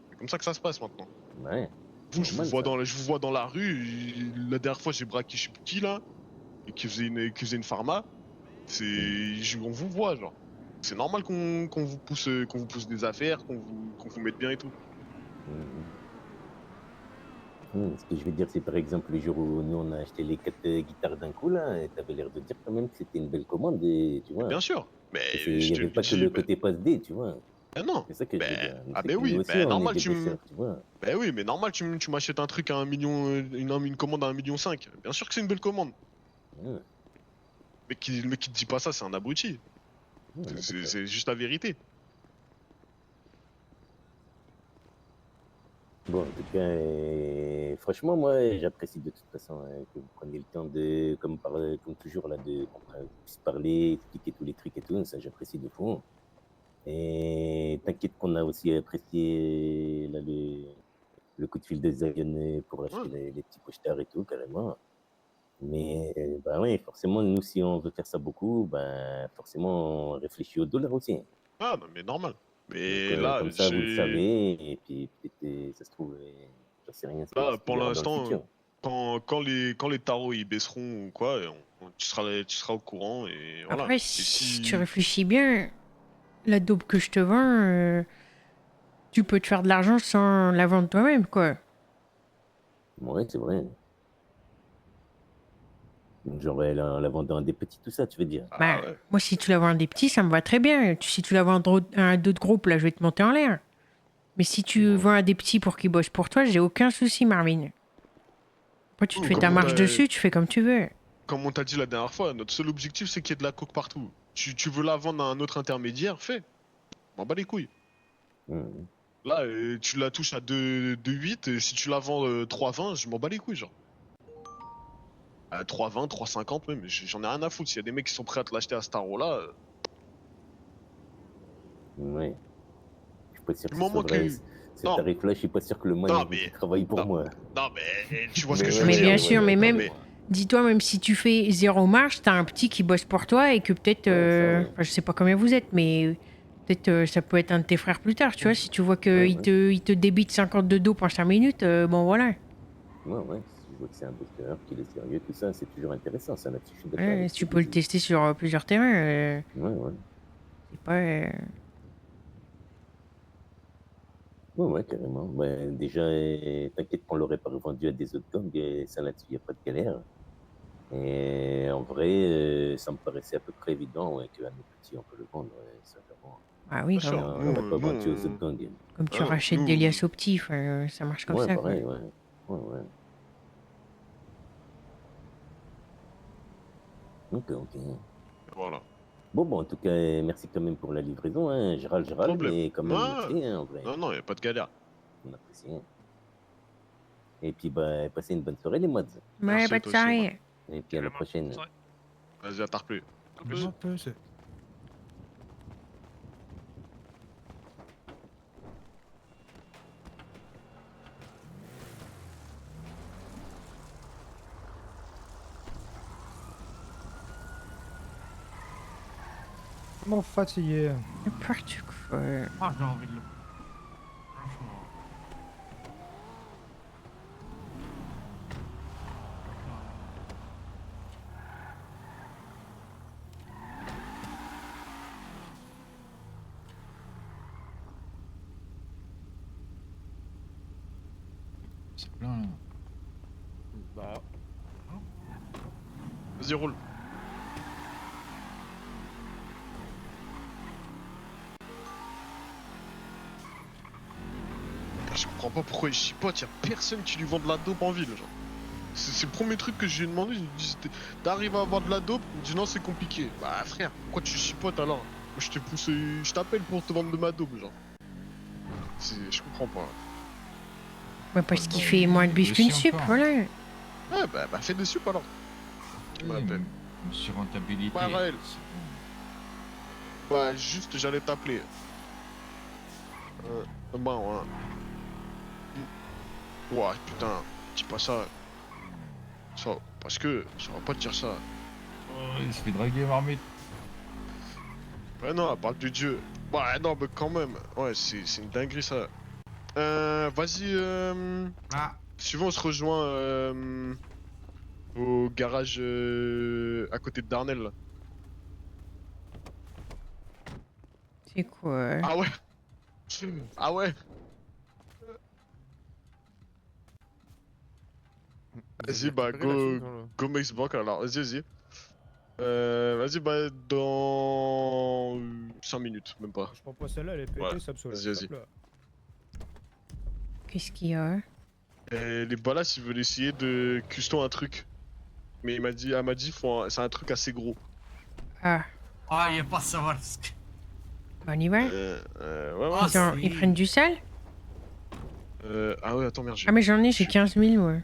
C'est comme ça que ça se passe maintenant. Ouais. Vous, Normal, ça. je vous vois dans la rue. La dernière fois, j'ai braqué je sais plus qui là, et qui faisait une pharma. On vous voit genre. C'est normal qu'on vous pousse des affaires, qu'on vous mette bien et tout. Ce que je veux dire, c'est par exemple le jour où nous on a acheté les 4 guitares d'un coup, là, tu avais l'air de dire quand même que c'était une belle commande, et, tu Mais vois. bien sûr. Mais Il je n'y te avait le pas que dis, le côté passe D, tu vois. non. C'est ça que je veux dire. Ah C'est mais que nous oui, aussi, on est normal des bosseurs, tu vois. oui, mais normal tu m'achètes un truc à 1 million, une commande à 1,5 million. Bien sûr que c'est une belle commande. Ouais. Mais le mec qui te dit pas ça, c'est un abruti. Ouais, mais c'est ça. C'est juste la vérité. Bon, en tout cas, franchement, moi, j'apprécie de toute façon que vous preniez le temps de, comme toujours, là, qu'on puisse parler, expliquer tous les trucs et tout. Ça, j'apprécie de fond. Et t'inquiète qu'on a aussi apprécié là, le coup de fil de Zion pour acheter Ouais. les petits pochetars et tout, carrément. Mais, bah oui, forcément, nous, si on veut faire ça beaucoup, ben, forcément, on réfléchit au dollar aussi. Ah non, mais normal. Donc, Mais là, comme ça, vous le savez, et puis peut-être, ça se trouve, j'en sais rien, ça peut là se faire dans le futur. quand les tarots ils baisseront ou quoi, tu seras au courant et voilà. Après, Et si tu réfléchis bien, la dope que je te vends, tu peux te faire de l'argent sans la vendre toi-même, quoi. Ouais, c'est vrai. J'aurais la vendre à des petits, tout ça, tu veux dire. Ah Bah, ouais. moi, si tu la vends à des petits, ça me va très bien. Si tu la vends à d'autres groupes, là, je vais te monter en l'air. Mais si tu Ouais. vends à des petits pour qu'ils bossent pour toi, j'ai aucun souci, Marvin. Après, tu te fais ta Comme on marge t'a- dessus, tu fais comme tu veux. comme on t'a dit la dernière fois, notre seul objectif c'est qu'il y ait de la coke partout. Tu veux la vendre à un autre intermédiaire, fais. M'en bats les couilles. Mhm. Là, tu la touches à 2,8, et si tu la vends 3,20, je m'en bats les couilles, genre. À 3,20, 3,50 même, j'en ai rien à foutre. S'il y a des mecs qui sont prêts à te l'acheter à ce tarot-là, Ouais. Je suis pas sûr du que ce soit moment vrai. que... Ce Non, tarif-là, je suis pas sûr que le man non, il veut qu'il mais... travaille pour Non, moi. non, mais tu vois ce Mais que je veux Mais ouais, dire. bien ouais, sûr, ouais, mais ouais. même, Mais... dis-toi, même si tu fais zéro marge, t'as un petit qui bosse pour toi et que peut-être, Ouais, ça, ouais. enfin, je sais pas combien vous êtes, mais peut-être ça peut être un de tes frères plus tard, tu vois, si tu vois Ouais, qu'il ouais. il te débite 50 de dos pour 5 minutes, bon voilà. Ouais, ouais. Si je vois que c'est un bosseur, qu'il est sérieux, tout ça, c'est toujours intéressant, ça, là-dessus. Je suis d'accord Ouais, avec si tu toi, peux le Daisy. tester sur plusieurs terrains, Ouais, ouais. c'est pas... Ouais, ouais, carrément. Ouais, déjà, t'inquiète qu'on l'aurait pas revendu à des autres gangs, et ça, là-dessus, y a pas de galère. Et en vrai, ça me paraissait à peu près évident, ouais, qu'à nos petits, on peut le vendre, ouais, sincèrement. Ah oui, Bien bah, sûr, On l'a pas nous, vendu aux autres gangs. comme tu ah non, rachètes des nous... liasses au petit, enfin, ça marche comme Ouais, ça, quoi. pareil, ouais. Ouais, ouais. Ok, ok. Voilà. Bon, en tout cas, merci quand même pour la livraison, hein. Gérald, Problème. mais quand même, Non, merci, hein, en vrai. non, y a pas de galère. On apprécie. Hein. Et puis, bah, passez une bonne soirée, les mods. Ouais, Merci pas à de toi aussi, man. soirée. Et puis, à la Carrément. prochaine. Ouais. Vas-y, à tard plus. Plus. Tellement fatigué. N'importe quoi. Ah, j'ai envie de le... Franchement. C'est plein là. Bah, Vas-y, roule. Je comprends pas pourquoi il chipote, y'a personne qui lui vend de la dope en ville, genre. C'est le premier truc que je lui ai demandé, je lui ai dit, t'arrives à avoir de la dope? Il me dit non, c'est compliqué. Bah frère, pourquoi tu chipotes alors? Moi je t'ai poussé, je t'appelle pour te vendre de ma dope, genre. Je comprends pas. Ouais, parce qu'il fait moins de bus qu'une aussi sup, encore. voilà. Ouais, bah fais des sup alors. Tu m'appelles. Sur rentabilité. Pareil. Bah juste, j'allais t'appeler. Bah ouais. Ouais, putain, dis pas ça. Ça, parce que, ça va pas te dire ça. Oh, il se fait draguer, Marmite. Ouais, non, à part de Dieu. Ouais, non, mais quand même. Ouais, c'est une dinguerie ça. Vas-y, Ah, si on se rejoint au garage à côté de Darnell. Là. C'est quoi? Ah ouais? Ah ouais? vous Vas-y, avez bah, récupéré la thune dans le- go Max Bank alors. Vas-y, vas-y. Vas-y, bah, dans 5 minutes, même pas. je prends pas celle-là, elle est pétée, Ouais, ça me saoule. vas-y, vas-y. Hop là. Qu'est-ce qu'il y a? Les ballas, ils veulent essayer de custom un truc. Mais elle m'a dit, c'est un truc assez gros. Ah, Ah, il est pas savoir ce que... bah, on y va? Ouais, ouais. Ah, Ils prennent du sel? Ah ouais, attends, merde. Ah, mais j'en ai, j'ai 15 000, ouais. Ouais,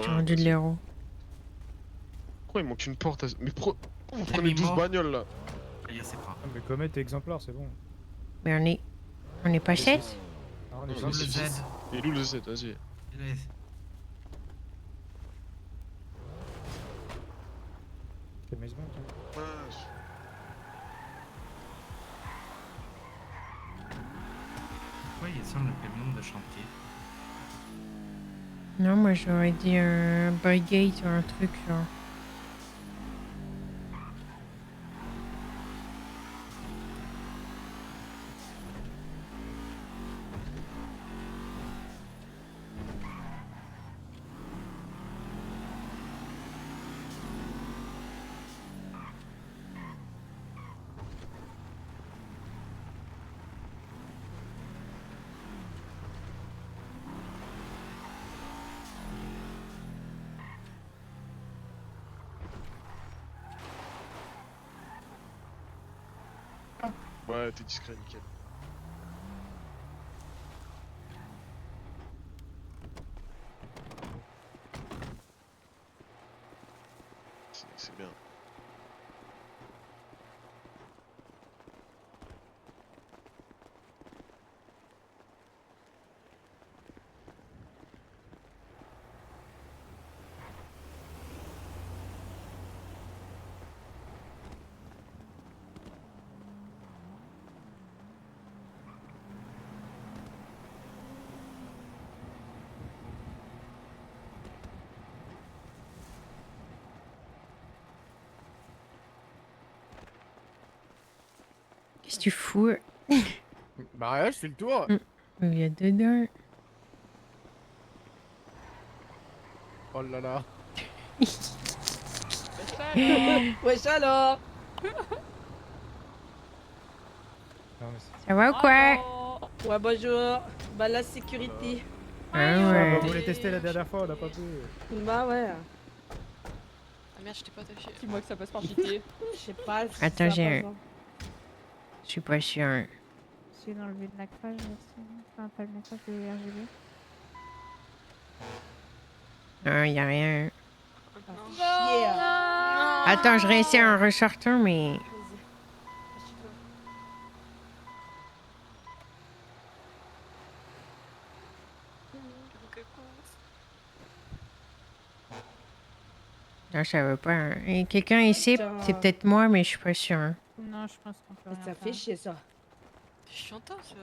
J'ai rendu de vas-y. l'héros. Pourquoi il manque une porte Mais pourquoi vous T'as prenez mis 12 mort. bagnoles là? Ah, mais Comet est exemplaire, c'est bon. Mais on est pas 7? Ah, on est Ouais, gentil. vas-y. Et où le Z, vas-y. C'est Maze Bank, hein. Ouais, Pourquoi il y a ça le camion de chantier? Non, moi j'aurais dit un brigade ou un truc genre. Ouais, t'es discret, nickel. C'est bien. Qu'est-ce que tu fous? Bah ouais, je fais le tour. Il y a dedans. Oh là là. Wesh alors. Ça va ou quoi? Ouais, bonjour. Bah, la sécurité. Ah On ouais. voulait tester la dernière fois, on a pas pu. Bah ouais. Ah merde, je t'ai pas attaché. Dis-moi que ça passe par JT. Je sais pas. si Attends, ça j'ai passe, un. hein. Je suis pas sûr. J'ai dans le but de la page, enfin pas le message de RGB. Non, y a rien. Yeah. Attends, je réessaye en ressortant, mais. Non, ça veut pas. Hein. Et quelqu'un ici, Putain. c'est peut-être moi, mais je suis pas sûr. Hein. Non, je pense qu'on peut rien Ça faire. fait chier ça. C'est chiantin ça.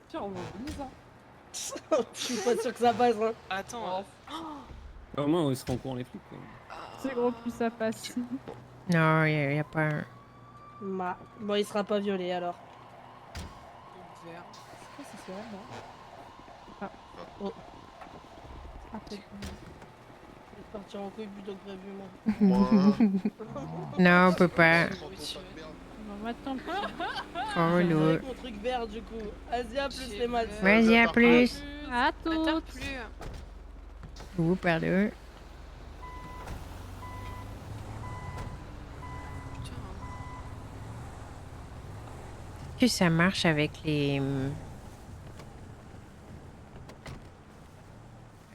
Tiens, on va oublier ça. Je suis pas sûr que ça passe. Hein. Attends. Au moins, ils seront au courant les flics. Quoi. C'est gros, plus ça passe. Non, y a pas un. Bon, il sera pas violé alors. Vert. C'est quoi, c'est là, là? Oh. Ah, peut-être. Je vais partir en couille plutôt que prévu, moi. Non, on peut pas. Bon, attends. Trop relou. Avec mon truc vert du coup. Asia plus les maths. Vas-y, à plus. À Attends toutes. plus. Ouh, pardon. Putain. Que ça marche avec les.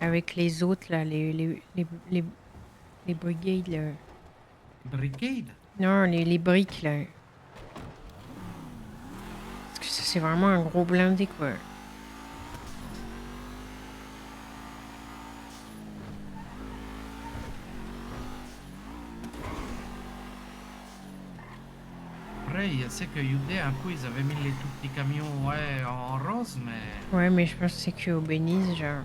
Avec les autres, là, les brigades, là. Brigade? Non, les briques, là. Parce que ça, c'est vraiment un gros blindé, quoi. Après, je sais que UD, un coup, ils avaient mis les tout petits camions, ouais, en rose, mais... Ouais, mais je pense que c'est que au Belize, genre.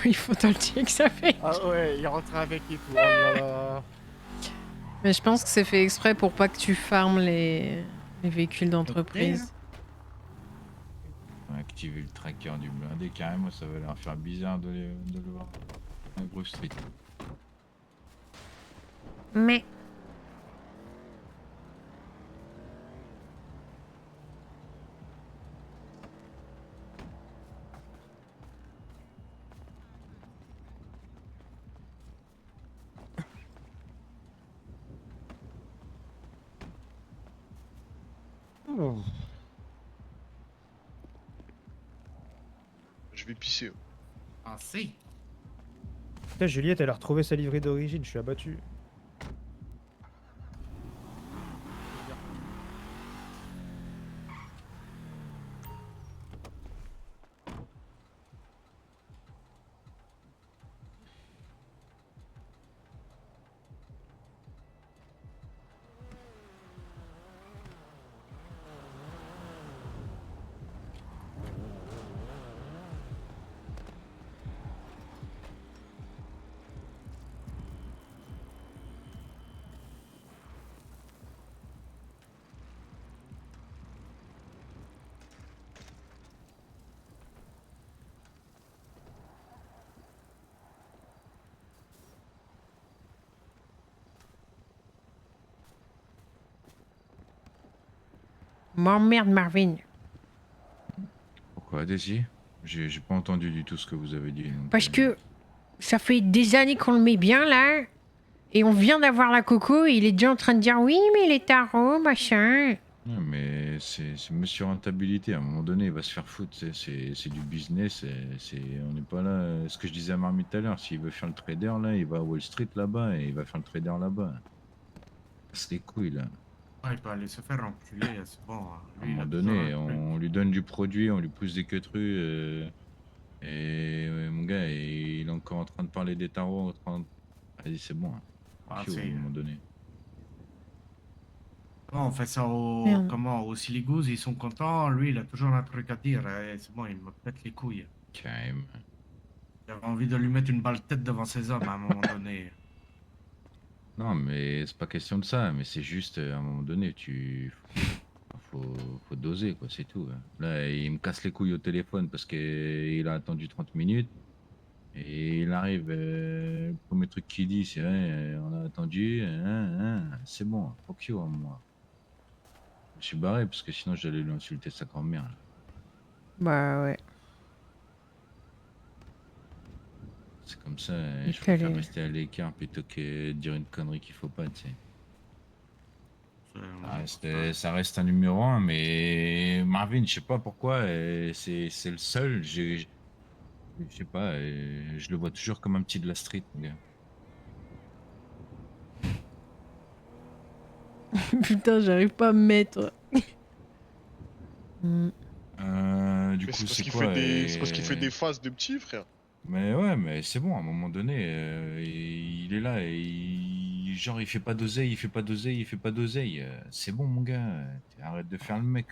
Il faut dans le que ça fait. Ah ouais, il rentre avec et tout. Oh là là. Mais je pense que c'est fait exprès pour pas que tu farmes les véhicules d'entreprise. Activer le tracker du blindé, carrément, ça va leur faire bizarre de le voir. Un gros street. Mais. Oh. Je vais pisser. Ah si. Putain, Juliette, elle a retrouvé sa livrée d'origine, je suis abattu. M'emmerde, Marvin. Pourquoi, Daisy? J'ai pas entendu du tout ce que vous avez dit. donc, Parce que ça fait des années qu'on le met bien, là. Et on vient d'avoir la coco et il est déjà en train de dire oui, mais les tarots, machin. Ouais, mais c'est monsieur rentabilité. À un moment donné, il va se faire foutre. C'est du business. On n'est pas là. Ce que je disais à Marmite tout à l'heure, s'il veut faire le trader, là, il va à Wall Street là-bas et il va faire le trader là-bas. C'est les couilles, là. Ouais, il peut aller se faire enculer, c'est bon. Hein. À un Lui, il moment a donné, toujours un truc. on lui donne du produit, on lui pousse des queutrues. Et mon gars, il est encore en train de parler des tarots. Vas-y, c'est bon. Hein. Ah, Puis, à un moment donné. Bon, on fait ça Merde. au Siligouze, ils sont contents. Lui, il a toujours un truc à dire. C'est bon, il me pète les couilles. Carrément. J'avais envie de lui mettre une balle tête devant ses hommes à un moment donné. Non, mais c'est pas question de ça, mais c'est juste à un moment donné, faut doser, quoi, c'est tout. Hein. Là, il me casse les couilles au téléphone parce qu'il a attendu 30 minutes et il arrive, le premier truc qu'il dit, c'est ouais, on a attendu, c'est bon, fuck you, hein, moi. Je suis barré parce que sinon j'allais lui insulter sa grand-mère. Là. Bah ouais. C'est comme ça, Il je préfère fallait. rester à l'écart plutôt que de dire une connerie qu'il faut pas, tu sais. Ça reste un numéro 1, mais Marvin, je sais pas pourquoi, c'est le seul. Je sais pas, je le vois toujours comme un petit de la street, mon gars. Putain, j'arrive pas à me mettre. Du Mais coup, c'est parce c'est qu'il quoi c'est parce qu'il fait des phases de petits, frère. Mais ouais, mais c'est bon, à un moment donné, il est là et genre il fait pas d'oseille, il fait pas d'oseille, il fait pas d'oseille. C'est bon, mon gars, arrête de faire le mec.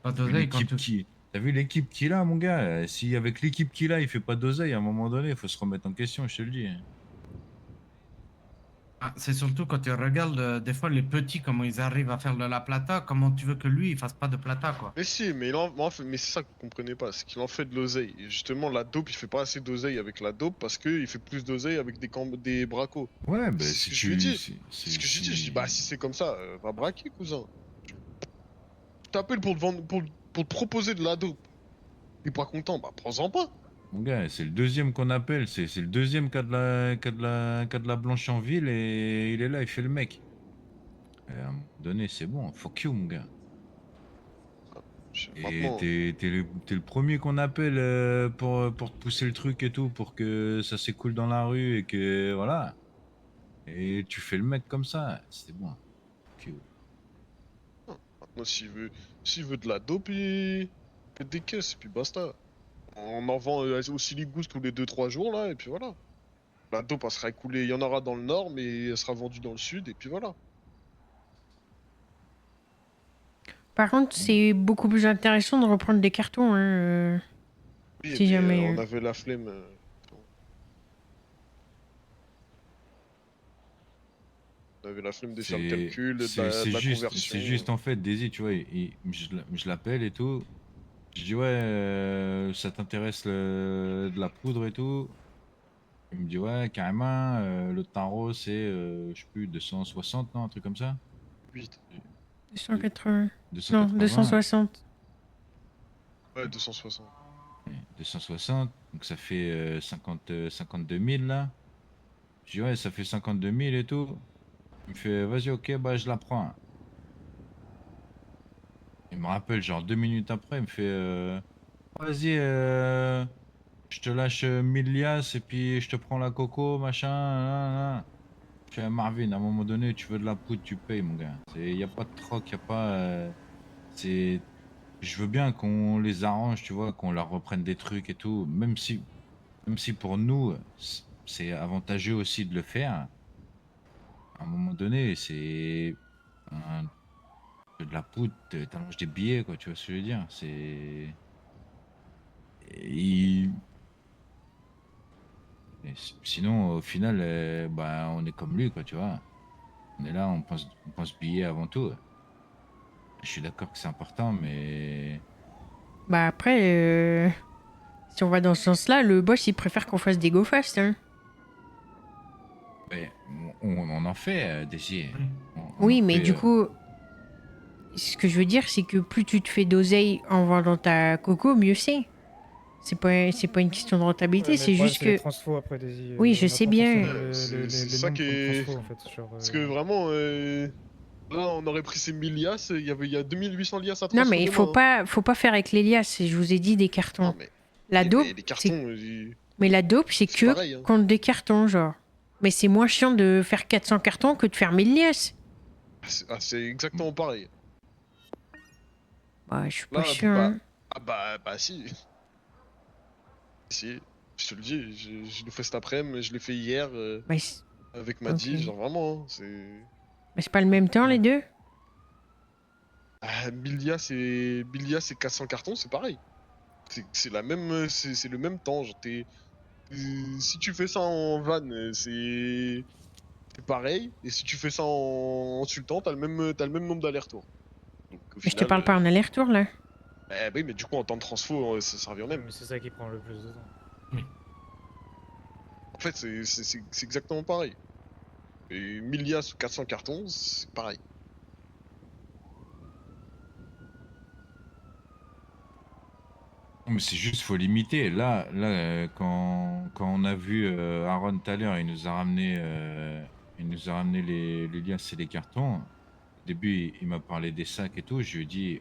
Pas T'as vu d'oseille quand l'équipe T'as vu l'équipe qu'il a, mon gars? Si avec l'équipe qu'il a, il fait pas d'oseille, à un moment donné, il faut se remettre en question, je te le dis. Ah, c'est surtout quand tu regardes des fois les petits, comment ils arrivent à faire de la plata, comment tu veux que lui, il fasse pas de plata, quoi. Mais si, mais, mais c'est ça que vous comprenez pas, c'est qu'il en fait de l'oseille. Et justement, la dope, il fait pas assez d'oseille avec la dope parce qu'il fait plus d'oseille avec des bracos. Ouais, bah C'est si ce que je lui dis. tu... C'est ce que je lui dis. Je dis, bah si c'est comme ça, va braquer, cousin. Je t'appelle pour te vendre, pour te proposer de la dope. T'es pas content, bah prends-en pas. Mon gars, c'est le deuxième qu'on appelle, c'est le deuxième qui a de la blanche en ville et il est là, il fait le mec. Et à un moment donné, c'est bon, fuck you, mon gars. Et t'es le premier qu'on appelle pour te pousser le truc et tout, pour que ça s'écoule dans la rue et que voilà. Et tu fais le mec comme ça, c'est bon. Fuck you. Maintenant, s'il veut de la dope, il fait des caisses et puis basta. On en vend au Siligousse tous les 2-3 jours là, et puis voilà. La dope, elle sera écoulée, il y en aura dans le nord, mais elle sera vendue dans le sud, et puis voilà. Par contre, c'est beaucoup plus intéressant de reprendre des cartons, hein. Oui, Si mais, jamais. on avait la flemme. On avait la flemme de faire le calcul, de la conversion. C'est juste en fait, Daisy, tu vois, je l'appelle et tout. Je dis ouais, ça t'intéresse de la poudre et tout. Il me dit ouais, carrément, le tarot c'est, je sais plus, 260, non, un truc comme ça. 8. 280. 280. Non, 260. Ouais, 260. 260, donc ça fait 52 000 là. Je dis ouais, ça fait 52 000 et tout. Il me fait vas-y, ok, bah je la prends. Il me rappelle genre 2 minutes après, il me fait vas-y, je te lâche 1000 liasses et puis je te prends la coco, machin. Nan. Je fais Marvin, à un moment donné, tu veux de la poudre, tu payes, mon gars. Il n'y a pas de troc, il n'y a pas. C'est. Je veux bien qu'on les arrange, tu vois, qu'on leur reprenne des trucs et tout, même si pour nous, c'est avantageux aussi de le faire. À un moment donné, c'est de la poudre, t'allonges des billets, quoi, tu vois ce que je veux dire. C'est. Et sinon, au final, bah, on est comme lui, quoi, tu vois. On est là, on pense billets avant tout. Je suis d'accord que c'est important, mais. Bah après, si on va dans ce sens-là, le boss il préfère qu'on fasse des go fast, hein. Mais on en fait, Daisy. Oui, mais du coup, ce que je veux dire, c'est que plus tu te fais d'oseille en vendant ta coco, mieux c'est. C'est pas une question de rentabilité, Ouais, mais c'est le problème, juste c'est les que... transfos après, Daisy. Oui, je On a sais pas bien. forcément C'est les ça nombres qui pour le est. transfo, en fait. Genre, Parce que vraiment, là, on aurait pris ces 1000 liasses, il y a 2800 liasses à Non, transfo mais il demain. Hein. faut pas faire avec l'Elias, je vous ai dit des cartons. Non, mais. La Mais dope, les c'est... cartons, Mais la dope, c'est c'est que pareil. Hein. contre des cartons, genre. Mais c'est moins chiant de faire 400 cartons que de faire 1000 liasses. C'est exactement pareil. Bah, je suis pas Là, sûr, hein. bah si. Si, je te le dis, je l'ai fait cet après-midi, je l'ai fait hier Mais avec Maddy, ok. genre vraiment, hein, Mais c'est pas le même temps, les deux? Bilia c'est 400 cartons, c'est pareil. C'est la même, c'est le même temps, genre si tu fais ça en van, c'est pareil, et si tu fais ça en sultan, t'as le même nombre d'allers-retours. Donc au Mais je te final, parle pas en aller-retour, là. oui, mais du coup en temps de transfo, ça revient au même. Mais c'est ça qui prend le plus de temps. En fait, c'est exactement pareil. Et 1000 liasses ou 400 cartons, c'est pareil. Mais c'est juste, faut limiter. Quand on a vu Aaron tout à l'heure, il nous a ramené les liasses et les cartons. Au début, il m'a parlé des sacs et tout. Je lui ai dit,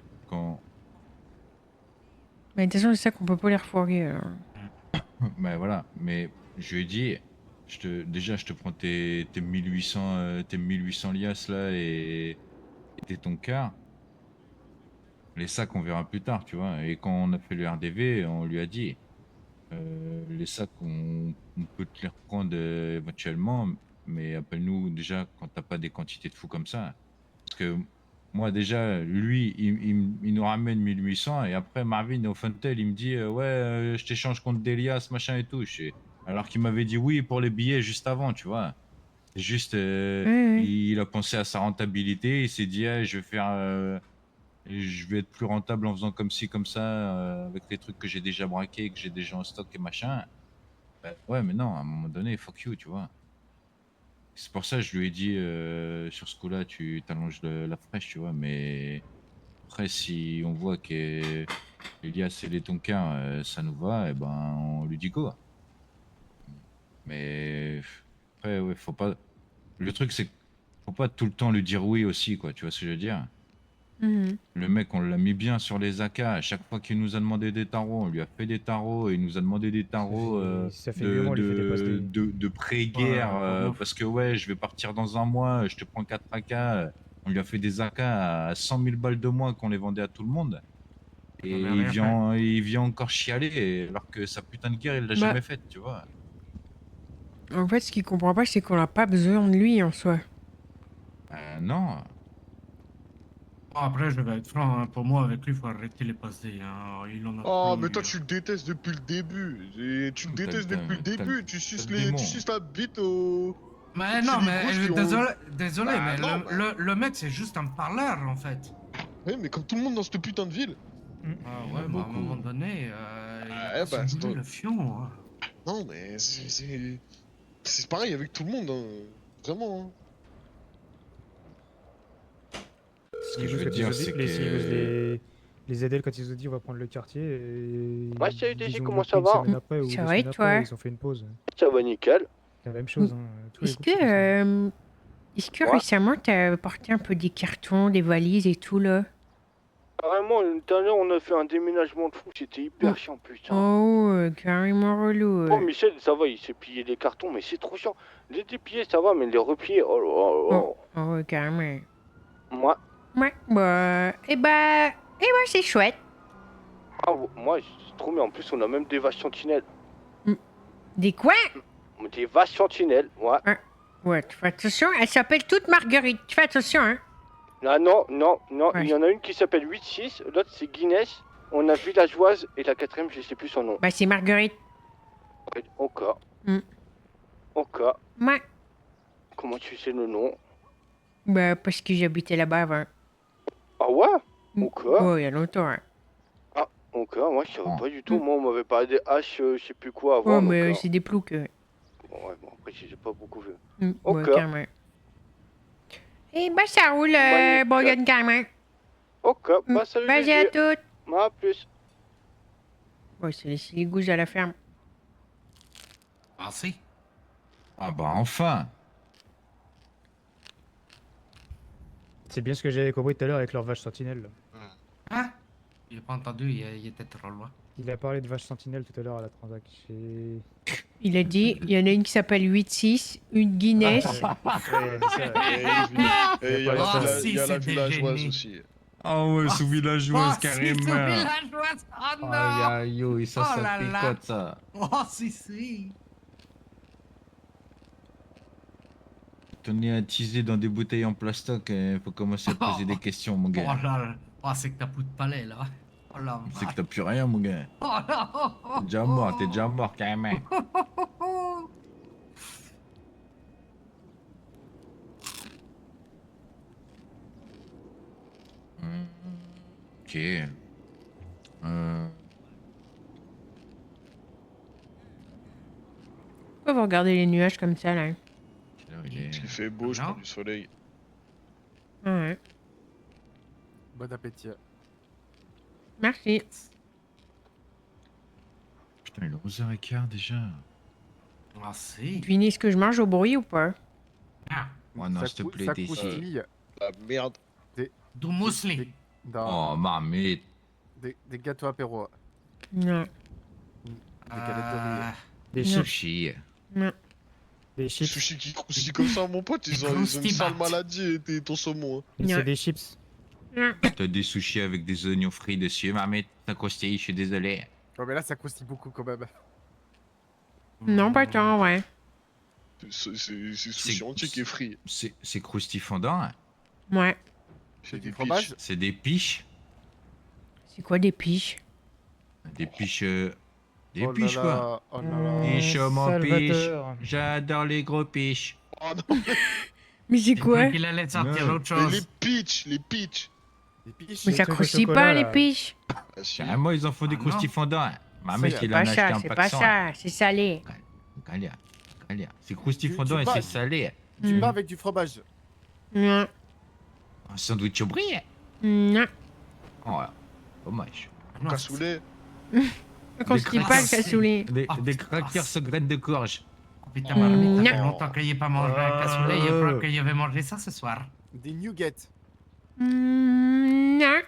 Mais de toute façon, c'est ça qu'on peut pas les refourguer, alors. Ben voilà, mais je lui ai dit, déjà, je te prends tes 1800 liasses là et ton quart. Les sacs, on verra plus tard, tu vois. Et quand on a fait le RDV, on lui a dit, les sacs, on peut te les reprendre éventuellement, mais appelle-nous déjà quand t'as pas des quantités de fous comme ça. Parce que moi, déjà, lui, il nous ramène 1800 et après, Marvin au Funtel, il me dit, ouais, je t'échange contre Delias, machin et tout. Alors qu'il m'avait dit oui pour les billets juste avant, tu vois. C'est juste, il a pensé à sa rentabilité, il s'est dit, ah, je vais être plus rentable en faisant comme ci, comme ça, avec les trucs que j'ai déjà braqués, que j'ai déjà en stock et machin. Bah, ouais, mais non, à un moment donné, fuck you, tu vois. C'est pour ça que je lui ai dit, sur ce coup-là, tu t'allonges la fraîche, tu vois. Mais après, si on voit que Elias et les Tonkin, ça nous va, et ben, on lui dit go. Mais après, ouais, faut pas. Le truc, c'est qu'il faut pas tout le temps lui dire oui aussi, quoi. Tu vois ce que je veux dire? Mhm. Le mec, on l'a mis bien sur les AK. À chaque fois qu'il nous a demandé des tarots, on lui a fait des tarots. Et il nous a demandé des tarots Ça fait 8 mois, on lui fait des passes D. de pré-guerre. Ouais, vraiment. Parce que, ouais, je vais partir dans un mois, je te prends 4 AK. On lui a fait des AK à 100 000 balles de moins qu'on les vendait à tout le monde. Et On a rien il vient encore chialer, alors que sa putain de guerre, il l'a Bah. jamais faite, tu vois. En fait, ce qu'il comprend pas, c'est qu'on a pas besoin de lui, en soi. Non. Bon, après, je vais être franc, hein, pour moi, avec lui, il faut arrêter les passes D. Hein. Il en a Oh, trop mais eu, toi, hein. tu le détestes depuis le début. Et tu le détestes depuis le début. Tu suces le démon. tu suces la bite au. Mais aux non, petits mais ligous qui ont- désolé, Bah, mais non, le mec, c'est juste un parleur, en fait. Oui, mais comme tout le monde dans cette putain de ville. Ah ouais, mais à un moment donné, il a Ouais, pas simulé le fion. Hein. Non, mais c'est pareil avec tout le monde, hein. Vraiment. Hein. Ce que je veux dire, c'est que. Les ADL, quand ils ont dit on va prendre le quartier, et Ouais, salut DG, ils ont comment dit ça une va semaine après ou Ça 2 va et semaines toi après, ils ont fait une pause. Ça va nickel. C'est la même chose. Hein. Tous les Est-ce groupes, c'est comme ça. est-ce que récemment, t'as apporté un peu des cartons, des valises et tout, là? Carrément, tout à l'heure, on a fait un déménagement de fou, c'était hyper chiant, putain. Oh, carrément relou. Oh, Michel, ça va, il s'est plié les cartons, mais c'est trop chiant. Les déplier, ça va, mais les replier, oh là là. Oh, carrément. Moi, Ouais, bah... c'est chouette. ah, moi, c'est trop bien. En plus, on a même des vaches sentinelles. Des quoi? Des vaches sentinelles, ouais. Ouais, tu fais attention, elles s'appellent toutes Marguerite. Tu fais attention, hein. Ah non, Ouais. il y en a une qui s'appelle 8-6, l'autre c'est Guinness, on a Villageoise, et la quatrième, je sais plus son nom. Bah, c'est Marguerite. Encore. Mm. Encore. Ouais. Comment tu sais le nom? Bah, parce que j'habitais là-bas avant. Ah ouais? Encore. Oh, il y a longtemps, hein. Ah, encore, moi je savais pas du tout. Moi on m'avait parlé des haches, je sais plus quoi avant. Oh, mais donc, c'est des ploucs. bon, ouais, bon, après j'ai pas beaucoup vu. Ouais, Ok. carrément. Eh bah, ça roule, Ouais, bon, Yann, carrément. Ok, bah salut Vas-y les à yeux. toutes. À plus. Ouais, c'est les siligouses à la ferme. Ah si. Ah bah enfin. C'est bien ce que j'avais compris tout à l'heure avec leur vache sentinelle. là. Hein? J'ai pas entendu, il était trop loin. Il a parlé de vache sentinelle tout à l'heure à la transac. Il a dit, il y en a une qui s'appelle 8-6, une Guinness. Et il y a la villageoise aussi. Ah ouais, sous villageoise, Oh, carrément. si, sous villageoise. Oh non. Aïe, aïe, aïe, ça, Oh ça là là. picote, ça. Oh si, si. Tenez à teaser dans des bouteilles en plastoc, faut commencer à te poser des questions, mon Oh gars. là là. Oh, c'est que t'as plus de palais, là. Oh la C'est que vache. t'as plus rien, mon gars. Oh là. T'es déjà mort, carrément. Ok. Pourquoi vous regardez les nuages comme ça, là? Il fait beau, je prends du soleil. Ouais. Bon appétit. Merci. Putain, il est 11h15 déjà. Ah si. Devinez ce que je mange au bruit ou pas? Oh non, Ça s'il te cou- plaît, ça des croustille. La merde. Du muesli. Oh, marmite. Des gâteaux apéro. Non. Des galettes de riz. Des Non. chips. Sushi. Non. Des chips. Sushi qui croustille comme ça, mon pote, ils ont une sale maladie, ton saumon. Mais c'est des chips. T'as des sushis avec des oignons frits dessus, marmite. Ça croustille, je suis désolé. Ouais, mais là, ça croustille beaucoup quand même. Non, pas tant, ouais. C'est sushi entier qui est frit. C'est croustifondant. Hein. Ouais. C'est des fromage. C'est des piches. C'est quoi des piches? Des piches. Des Oh là piches, là, quoi. oh là là. Piches, mon piche. Salvatore. J'adore les gros piches. Oh non. Mais c'est quoi? qu'il allait sortir Ouais. autre Mais chose. les pitch. Mais ça croustille pas, les piches. Carrément, ils en font des Ah non. croustifondants. Hein. Ma mère, C'est il en a pas acheté ça, un c'est pack pas 100. ça, c'est salé. Galia. C'est croustifondant Tu et vas- c'est salé. Du pain avec du fromage. Non. Un sandwich au brie. Non. Oh, dommage. Cassoulet. Ça croustille pas le cassoulet. Des crackers sans graines de courge. Putain, marmite, ça fait Non. longtemps qu'il n'y a pas mangé un cassoulet. Il croit qu'il y avait mangé ça ce soir. Des nuggets. Non.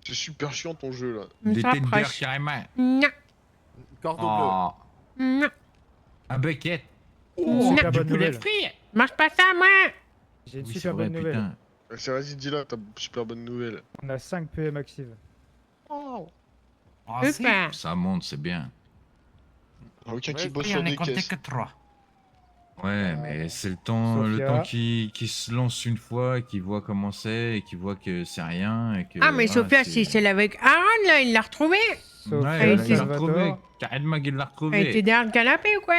C'est super chiant ton jeu là. Des Ça tenders approche. carrément. Non. Cordon Oh, Non. un bucket. Non. Super bonne Poulet nouvelle. frit. Mange pas ça, moi. J'ai une Oui, c'est super vrai, bonne nouvelle. putain. C'est vas-y, dis-la, t'as une super bonne nouvelle. On a 5 PM actives. Ah, si. Super. Ça monte, c'est bien. Aucun qui Ouais, bosse Oui, sur on est des compté caisses. que 3. Ouais, mais c'est le temps Sophia. qui se lance une fois, et qui voit comment c'est, et qui voit que c'est rien, et que... Ah, mais voilà, Sophia, c'est celle avec Aaron, là, il l'a retrouvée. Sophia, Ouais, il l'a Salvatore. retrouvé. Carrément, il l'a retrouvé. Elle était derrière le canapé ou quoi?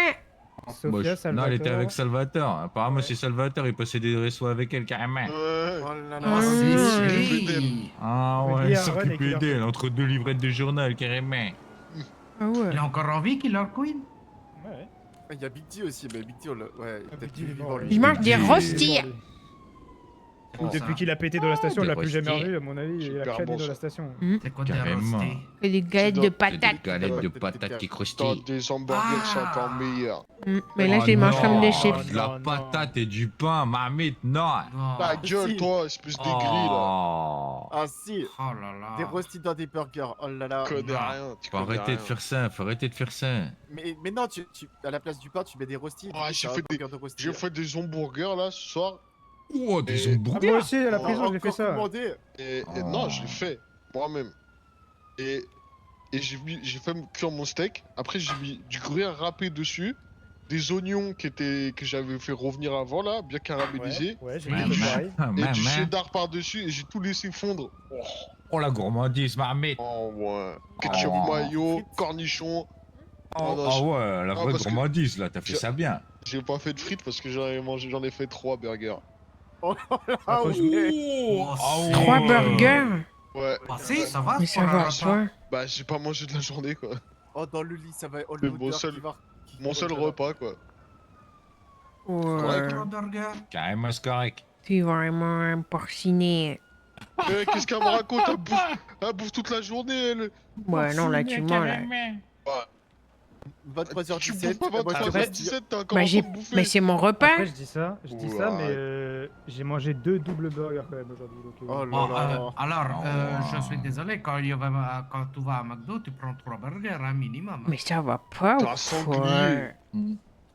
Sophia, Non, elle était Salvatore. avec Salvatore. Apparemment, c'est Salvatore, il passait des restos avec elle, carrément. Ouais. Oh là Ah, là. si, si. Ah Ouais, ouais, dis il à Aaron et s'occupait qu'il leur- d'elle, entre deux livrettes de journal, carrément. Ah ouais. Il est encore en vie, Killer Queen? Ouais. Il y a Big D aussi, mais Big D, ouais, Ah, peut-être Big D, qu'il est bon, vivant ouais. lui. Je mange des Des- rostilles. Depuis qu'il a pété dans la station, on des l'a plus jamais rostilles. revu, à mon avis. Il a Super cramé bon, dans ça. la station. C'est quoi des Carrément. rostés? Et des galettes de Des patates. galettes de patates qui Dans croustillent. des hamburgers, c'est encore meilleur. Mais là, Oh je les mange non, comme des chips. de la patate et du pain, marmite, non. Ta gueule, si. toi, espèce d'aigri là. Oh. Ah si, Oh là là. des rostis dans des burgers. Oh là là. Tu connais non. rien. Tu Faut connais arrêter de rien. faire ça, faut arrêter de faire ça. Mais non, à la place du pain, tu mets des rostis. Ah, j'ai C'est un fait des- burger de rostis. J'ai fait des hamburgers là ce soir. Oh, des Et- Ah, hamburgers. moi aussi, à la Oh, prison, j'ai fait Encore ça. commandé. Et Oh. non, je l'ai fait moi-même. Et j'ai fait cuire mon steak. Après, j'ai mis du gruyère râpé dessus, des oignons que j'avais fait revenir avant là, bien caramélisés, Ouais, j'ai Ouais, fait ouais. pareil. Ah, et du maman. cheddar par-dessus. Et j'ai tout laissé fondre. Oh la gourmandise, marmite. Oh ouais. Ketchup, Oh. mayo, cornichon. Oh, non, oh ouais, la Ah, vraie parce que- gourmandise là, t'as fait je- ça bien. J'ai pas fait de frites parce que j'en ai fait 3 burgers. Oh là là, Ah, faut- ouais. Oh, Ah ouais. 3 burgers. Ouais. Ah si, ça va. Mais c'est ça pour un va, repas. toi. Bah j'ai pas mangé de la journée quoi. Oh, dans le lit, ça va. Oh, C'est l'odeur mon seul- qui va- Mon seul repas quoi. Ouais. Un burger. Carrément, c'est correct. T'es vraiment un porcinet. Qu'est-ce qu'elle me raconte? Elle bouffe toute la journée, elle. Ouais, non, là, tu mens, là. Tu 23h17, bouffes pas moi, je te 23h17, t'as encore Bah, en j'ai... train de bouffer. Mais c'est mon repas. Après, je dis ça, mais j'ai mangé 2 doubles burgers quand même aujourd'hui. Donc, Oh Bon, là là. alors, je suis désolé, quand tu vas à McDo, tu prends 3 burgers, hein, minimum. hein. Mais ça va pas ou T'es un quoi? sanglier.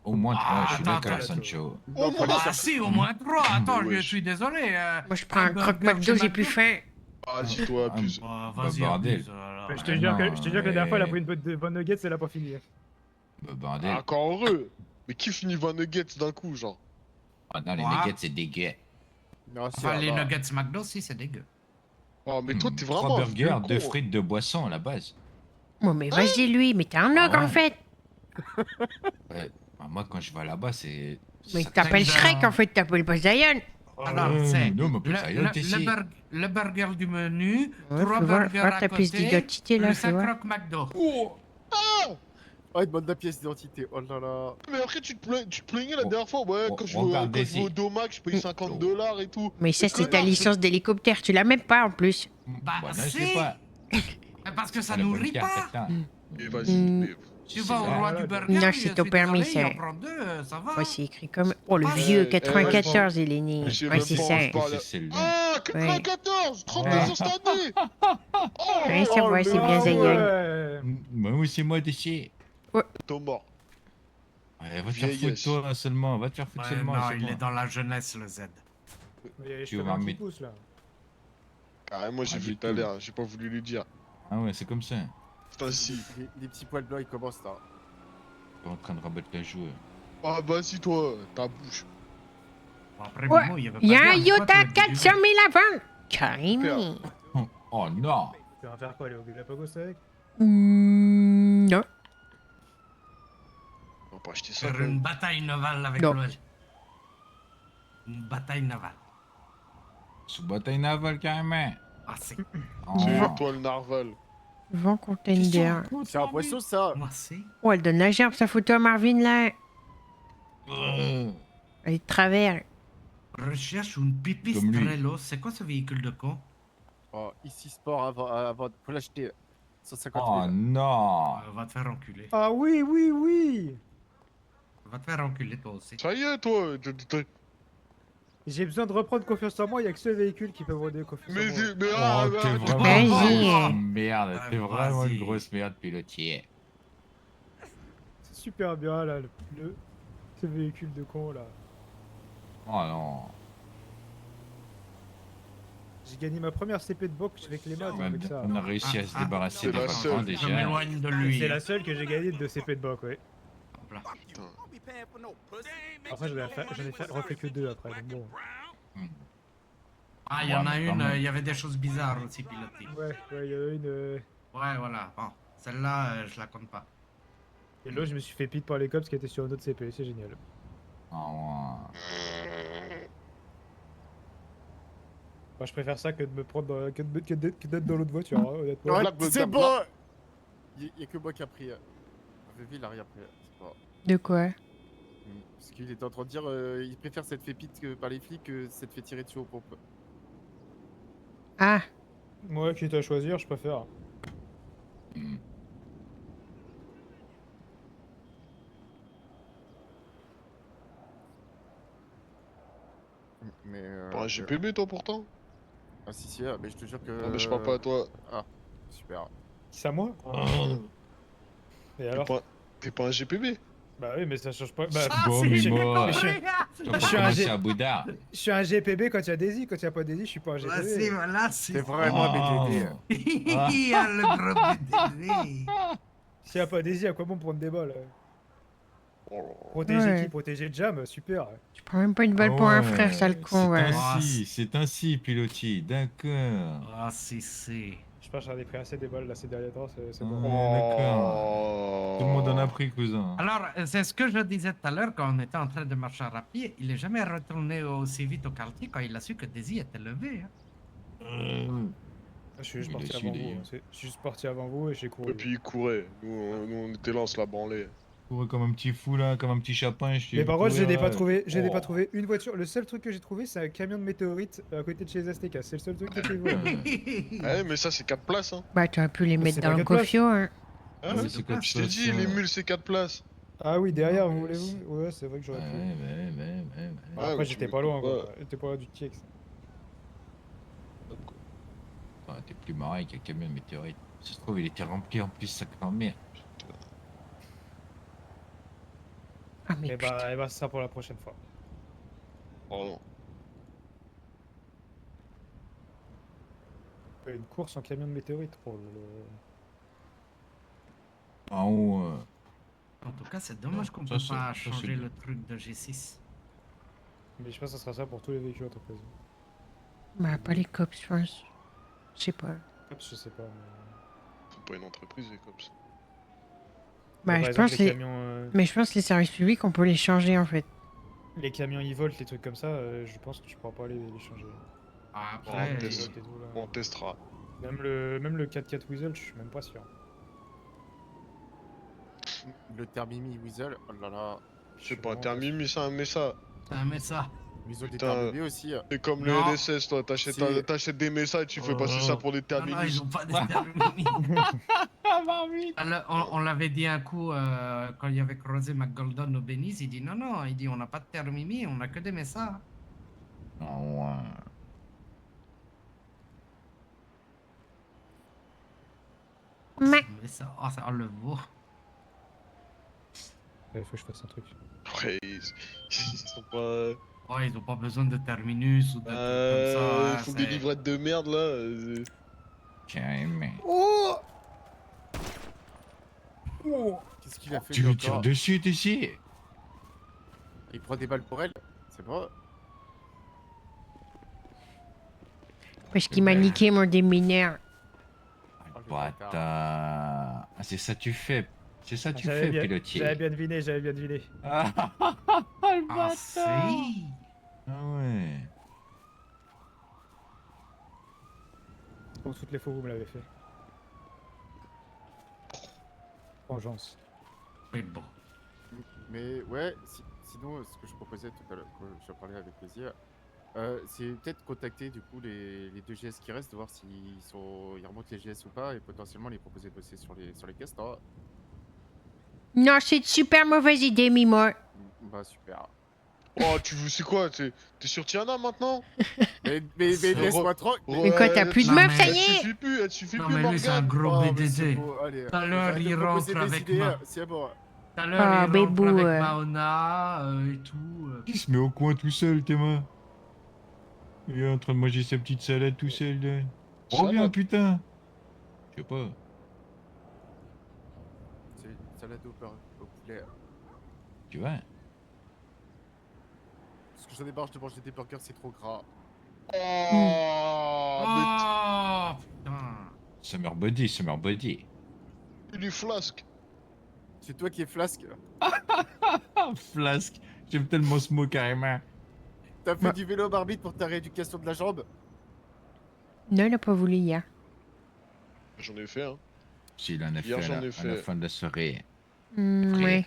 Au moins 3, je suis attends, d'accord, attends. Sancho. Ah si, au moins 3. Attends, Mais je wesh. suis désolé. Moi, je prends un croque McDo, j'ai plus faim. Vas-y, toi, abuse. Vas-y, bordel. abuse, alors. je te jure que, la dernière fois, elle a mais- pris une boîte de bonnes nuggets, elle a pas fini. Bah, bordel. Encore heureux. Mais qui finit 20 nuggets d'un coup, genre? Ah non, les Ouais. nuggets, c'est dégueu. Non, c'est Enfin, les là-bas. nuggets McDo, si, c'est dégueu. Oh, mais toi, t'es 3 vraiment. un burgers, vieux 2 con. frites, 2 boissons à la base. Bon, mais vas-y, lui, mais t'es un ogre, ouais. en fait. Ouais. Bah, moi, quand je vais là-bas, c'est. Mais ça t'appelles craint. Shrek, en fait, t'appelles pas Zion. Alors, c'est non, mais plus ça y est, ici. le burger du menu, Ouais, 3 fais voir burgers à ta pièce côté, d'identité, là, le fais 5 voir. croque McDo. Oh! Ah! Oh, il demande la pièce d'identité. Oh là là. Mais après, tu te plaignais la dernière fois, ouais, quand je regardez vais ici. au Domac, je paye $50 et tout. Mais ça, c'est ta licence d'hélicoptère, tu l'as même pas, en plus. Bah, Bah, non, je si. sais pas. Parce que ça La bonne nourrit carte, pas. attends. Mais vas-y, mais. Tu vas au ça. roi du burger, Non, je c'est suis au permis, désolé, ça. il en prend 2, ça va. Ouais, c'est écrit comme... Oh, le Ah, vieux, eh, 94, il est né. J'ai Ouais, même c'est pas ça. envie de parler. C'est le- Ah, 94! 32 ans cette année! Ouais, ça va, c'est bien Zion. Ouais. Bah oui, c'est moi déchet. T'es mort. Ouais, va te faire Vieillesse. foutre toi seulement, va te faire foutre Ouais, seulement. non, c'est il moi. est dans la jeunesse, le Z. Je Tu fais vas un petit mettre- pouce là. Carrément, j'ai Ah, vu du tout à tout. l'heure, j'ai pas voulu lui dire. Ah ouais, c'est comme ça. C'est ainsi. Les petits poils blancs, ils commencent là. T'es en train de rabattre la joue. Ah, vas-y, toi, ta bouche. Bon, après, Ouais, Momo, il y avait il y a pas un de garde, Yota toi, tu 400 000 à vendre. Carrément. Oh non. Tu vas faire quoi, aller au Galapagos avec? Non. On va pas acheter ça. Faire une bataille navale avec Non. l'OL. Une bataille navale. Sous bataille navale carrément. Ah, c'est... Oh. C'est toi le narval. Vent contender. C'est impressionnant ça. Moi, c'est... Oh, elle donne la gerbe, sa photo à Marvin, là. Elle est de travers. Recherche une pipi Comme lui. Strello. C'est quoi ce véhicule de con? Oh, ici sport avant. Faut l'acheter. 150 Oh 000. non. Va te faire enculer. Ah oui, oui, oui. Va te faire enculer, toi aussi. Ça y est, toi. J'ai besoin de reprendre confiance en moi, il y a que ce véhicule qui peut me redonner confiance en moi. Mais Oh, ah, t'es ah, vraiment Vas-y. une grosse merde. T'es Ah, vraiment vas-y. une grosse merde pilotier. C'est super bien là, ce véhicule de con là. Oh non. J'ai gagné ma première CP de boxe avec les maths Ouais, avec ça. on a réussi à se débarrasser c'est des la patrons seule. Je déjà. m'éloigne de lui. C'est la seule que j'ai gagnée de CP de boxe, ouais. Hop là. Après j'en ai refait que 2 après, donc bon. Ah, il y en a Ouais, mais quand une, même. il y avait des choses bizarres aussi pilotées. Ouais, il y en a une... Ouais, voilà. Bon, celle-là, je la compte pas. Et l'autre je me suis fait pite par les cops qui étaient sur un autre CP, c'est génial. Oh, ouais. Moi je préfère ça que de me prendre dans, que d'être dans l'autre voiture, hein, honnêtement. Ouais, Black, c'est black, bon. Il y a que moi qui a pris. Vivi, il a rien pris. C'est pas. De quoi? Parce qu'il était en train de dire, il préfère s'être fait pite par les flics que s'être fait tirer dessus aux pompes. Ah. Moi, quitte à choisir, je préfère. Mais. Pas un GPB, toi, pourtant? Ah, si, mais je te jure que. Non, mais je parle pas à toi. Ah, super. C'est à moi? Et alors? T'es pas un GPB? Bah oui, mais ça change pas. Bah, Bon, je- mais je- moi, je- tu vas je suis pas un commencer G- à Bouddha. je suis un GPB quand il y a des I, quand il y a pas des I, je suis pas un Voilà, GPB. c'est, voilà, c'est... C'est vraiment Oh. BDD. Il y a le gros BDD. S'il y a pas des I, à quoi bon prendre des balles? Protéger Ouais. qui? Protéger Jam, super. Tu prends même pas une balle pour un frère, sale con, ouais. C'est ainsi, pilotier, d'accord. Ah, si. Je pense que j'en ai pris assez des balles là ces derniers temps, c'est Ouais, bon. d'accord. Tout le monde en a pris, cousin. Alors, c'est ce que je disais tout à l'heure quand on était en train de marcher rapide. Il est jamais retourné aussi vite au quartier quand il a su que Daisy était levé. Hein. Je suis juste Il est parti dessus, avant vous. d'ailleurs. Je suis juste parti avant vous et j'ai couru. Et puis il courait. Nous, on était là, on se l'a branlé. Courir comme un petit fou là, comme un petit chapin. Mais par contre, je n'ai pas trouvé, Oh. une voiture. Le seul truc que j'ai trouvé, c'est un camion de météorites à côté de chez les Aztecas. C'est le seul truc qui était volable. Ouais, mais ça, c'est 4 places, hein. Bah, tu aurais pu les Mais mettre c'est dans pas le quatre places. cofio, hein. Ah, Ouais, ouais, c'est 4 je t'ai dit, les mules, c'est 4 places. Ah oui, derrière, vous Ouais, voulez-vous? Ouais, c'est vrai que j'aurais pu. ouais. Bah, après, mais j'étais tu pas loin, m'écoutes quoi. J'étais pas loin du TX. Ah, t'es plus marrant avec un camion de météorite. Ça se trouve, il était rempli en plus, sa grand-mère. Ah, mais Et bah, ce sera pour la prochaine fois. Oh non. Une course en camion de météorites pour le. En haut. En tout cas, c'est dommage qu'on Ça, peut c'est- pas ça, c'est changer bien. le truc de G6. Mais je pense que ça sera ça pour tous les véhicules entreprises. Bah, pas les cops, je pense. Je sais pas. Je sais pas. Mais... C'est pas une entreprise, les cops. Bah, par je exemple, pense les les... camions. Mais je pense que les services publics, on peut les changer, en fait. Les camions e-volt, les trucs comme ça, je pense que tu pourras pas les changer. Après, On testera. Même le 4x4 Weasel, je suis même pas sûr. Le Thermimi Weasel, oh là là. C'est pas un Thermimi, c'est un Mesa. C'est un Mesa. Mais ils ont des Putain, Thermimi aussi. c'est comme Non. le LSS, toi. T'achètes des Mesa et tu fais passer ça pour des Non, non, Therminus. ils ont pas des Thermimi. Alors, on l'avait dit un coup quand il y avait croisé McGoldon au Benice, il dit non, il dit on n'a pas de Thermimi, on a que des Mesa. Ah ouais. Mais... Mesa, oh, ça le vaut. Il faut que je fasse un truc. Ouais, ils sont pas. Oh, ils ont pas besoin de terminus ou de trucs comme ça. Ils hein, font c'est- des livrettes de merde là. Carrément. Oh, Qu'est-ce qu'il a fait Tu lui lui tires encore dessus, ici. Il prend des balles pour elle. C'est bon. Parce qu'il m'a niqué mon démineur. Bâtard. Ah, c'est ça que tu fais. C'est ça que tu J'avais fais, bien, pilotier. j'avais bien deviné, j'avais bien deviné. Ah, le Ah, bâtard. si. Ah ouais. Pour toutes les fois, vous me l'avez fait. Vengeance. Mais bon. Mais ouais, sinon, ce que je proposais tout à l'heure, que j'en parlais avec plaisir, c'est peut-être contacter du coup les 2 GS qui restent, de voir s'ils ils remontent les GS ou pas, et potentiellement les proposer de bosser sur les caisses, non? Non, c'est une super mauvaise idée, Mimo. Bah super. Oh, c'est quoi? T'es sur Tiana maintenant? Mais laisse-moi tranquille. Mais quoi, t'as plus de Non, meufs, mais- ça y est? Elle suffit Non, plus, mais lui, c'est un Morgane. gros Oh, mais BDD. c'est beau, allez, Tout à l'heure, arrête de il proposer rentre des avec idées, ma... c'est bon. Tout à l'heure, Ah, il rentre bébou, avec ouais. Maona et tout. Il se met au coin tout seul, Théma. Il est en train de manger sa petite salade tout seul, là. Reviens, Salade. putain. Je sais pas. C'est une salade au poulet. Tu vois. Parce que j'en ai marre de manger des burgers, c'est trop gras. Oh, putain. Summer body, summer body. Du flasque. C'est toi qui es flasque. Flasque. J'aime tellement ce mot, carrément. T'as fait du vélo barbite pour ta rééducation de la jambe? Non, il a pas voulu hier. J'en ai fait, hein. S'il en a Hier, fait j'en à ai la fait. fin de la soirée. Ouais.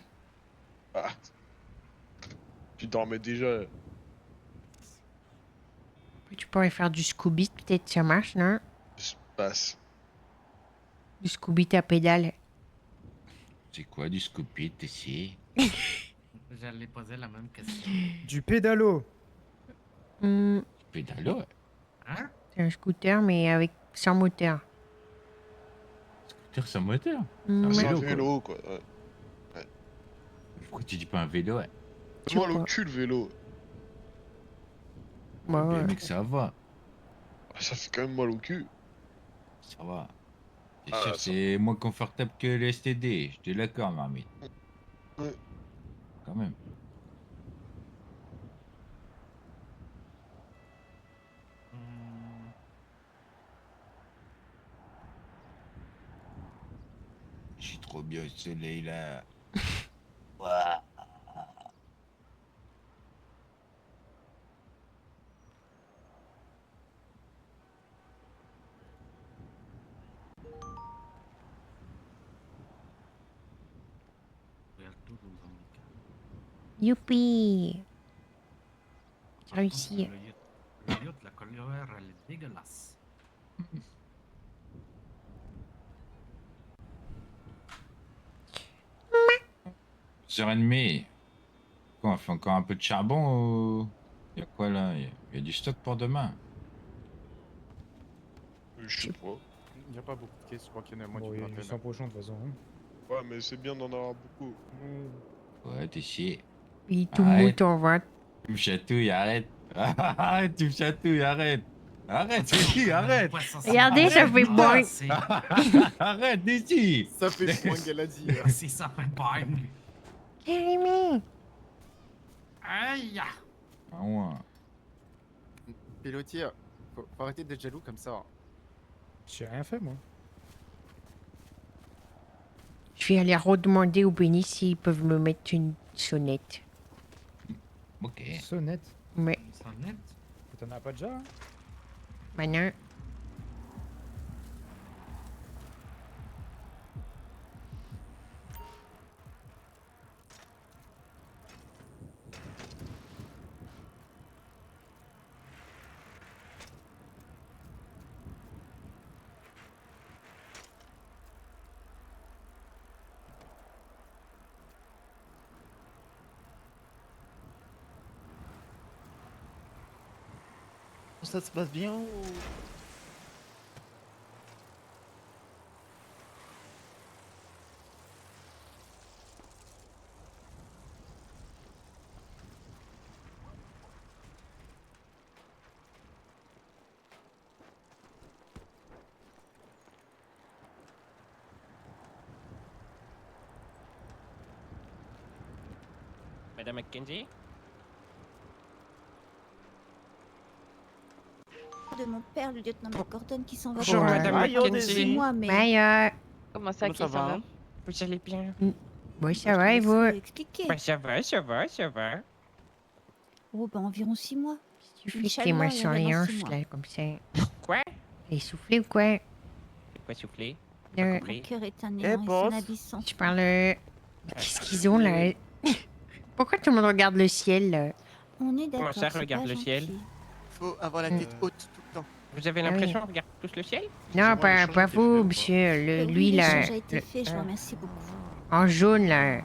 Ah. Tu dormais déjà. Tu pourrais faire du Scooby, peut-être ça marche, non? Passe. Du Scooby à pédale. C'est quoi du scoopit ici? J'allais poser la même question. Du pédalo. Pédalo? Hein? C'est un scooter, mais avec sans moteur. Scooter sans moteur? C'est un quoi. vélo, quoi. Ouais. Pourquoi tu dis pas un vélo? Ouais. Tu Mal au vois. cul, le vélo. Bah Bien, ouais. mec, ça va. Ça fait quand même mal au cul. Ça va. C'est Ah, sûr, ça- c'est moins confortable que le STD. Je te l'accorde, marmite. Ouais. Quand même. Je suis trop bien au soleil là. Ouah. Youpi. J'ai Par réussi. contre, le yacht, la couleur, elle est dégueulasse. 11h30. Quoi, on fait encore un peu de charbon ou... Y a quoi là? Y a du stock pour demain? Je sais pas. Il n'y a pas beaucoup de caisses, je crois qu'il y en a moins Bon, d'une il y a vingtaine. 800 prochains de toute façon. Hein. Ouais, mais c'est bien d'en avoir beaucoup. Ouais, t'es chier. Et tout Arrête. mouton va. Tu me chatouilles, arrête. Arrête, tu me chatouilles, arrête. Arrête, ici, arrête. Regardez, ça fait boing. Arrête, ici. Ça fait boing, elle a dit. Si ça fait boing. Jérémy. Aïe. Ah ouais. Pilotier, faut arrêter d'être jaloux comme ça. J'ai rien fait, moi. Je vais aller redemander au Béni s'ils peuvent me mettre une sonnette. Ok. Sonnette. Mais, Sonnette. T'en as pas déjà hein? bah non. Ça se passe bien ou... Madame Mackenzie? De mon père, le lieutenant McGordon, qui s'en va. Bonjour, pour Madame Mackenzie. moi, mais... Maya. Comment ça, Comment qui ça s'en va? va? Vous allez bien? Oui, ça va, et vous? Expliquer. Bah, ça va, ça va, ça va. Oh, bah environ 6 mois. Tu fais tes mains sur les hanches, là, comme ça. Quoi? Et souffler ou quoi? C'est quoi souffler? Euh, Mon cœur est un Eh, néant et boss. son abyssant. Je parle... Qu'est-ce qu'ils ont, là? Pourquoi tout le monde regarde le ciel, là? On est d'accord. Comment ça, c'est regarde pas le ciel? gentil. Faut avoir la tête haute tout le temps. Vous avez Ah l'impression oui. qu'on regarde tous le ciel? Non, pas vous, monsieur. Oui, Lui, là. l'échange a été fait, je vous remercie beaucoup. En jaune, là.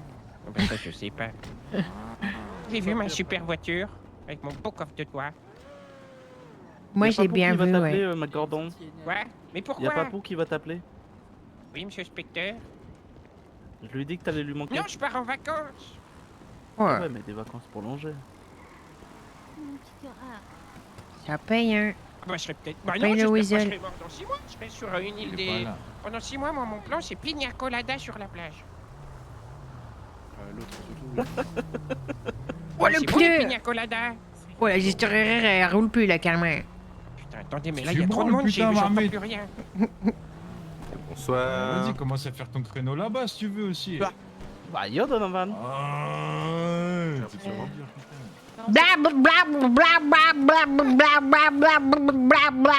Oh, bah, ça, je sais pas. Vous avez vu ma super voiture? Avec mon beau coffre de toit? Moi, Y a je l'ai Papou bien qui va vu, t'appeler, ouais. McGordon. Quoi? Mais Y a pourquoi? Papou qui va t'appeler. Oui, monsieur Spectre? Je lui ai dit que t'allais lui manquer. Non, je pars en vacances! Ouais, Ouais, mais des vacances prolongées. Mon petit cœur. Ah, ça paye, hein. Bah, je serais peut-être... Bah Paye non, le j'espère pas que je weasel. serai mort dans 6 mois. Je serai sur une île Il est des... pas là. Pendant 6 mois, moi, mon plan, c'est pina colada sur la plage. Oh, le C'est bon, pneu! pina colada! Oh, la gestion RR, elle roule plus, là, carrément. Putain, attendez, mais là, Tu il y a trop de branles, monde, putain, j'entends marmite. plus rien. Bonsoir. Vas-y, commence à faire ton créneau là-bas si tu veux aussi. Bah, yo, Donovan. Ah, C'est sûrement bien. Bla bla bla bla bla bla bla bla bla bla bla.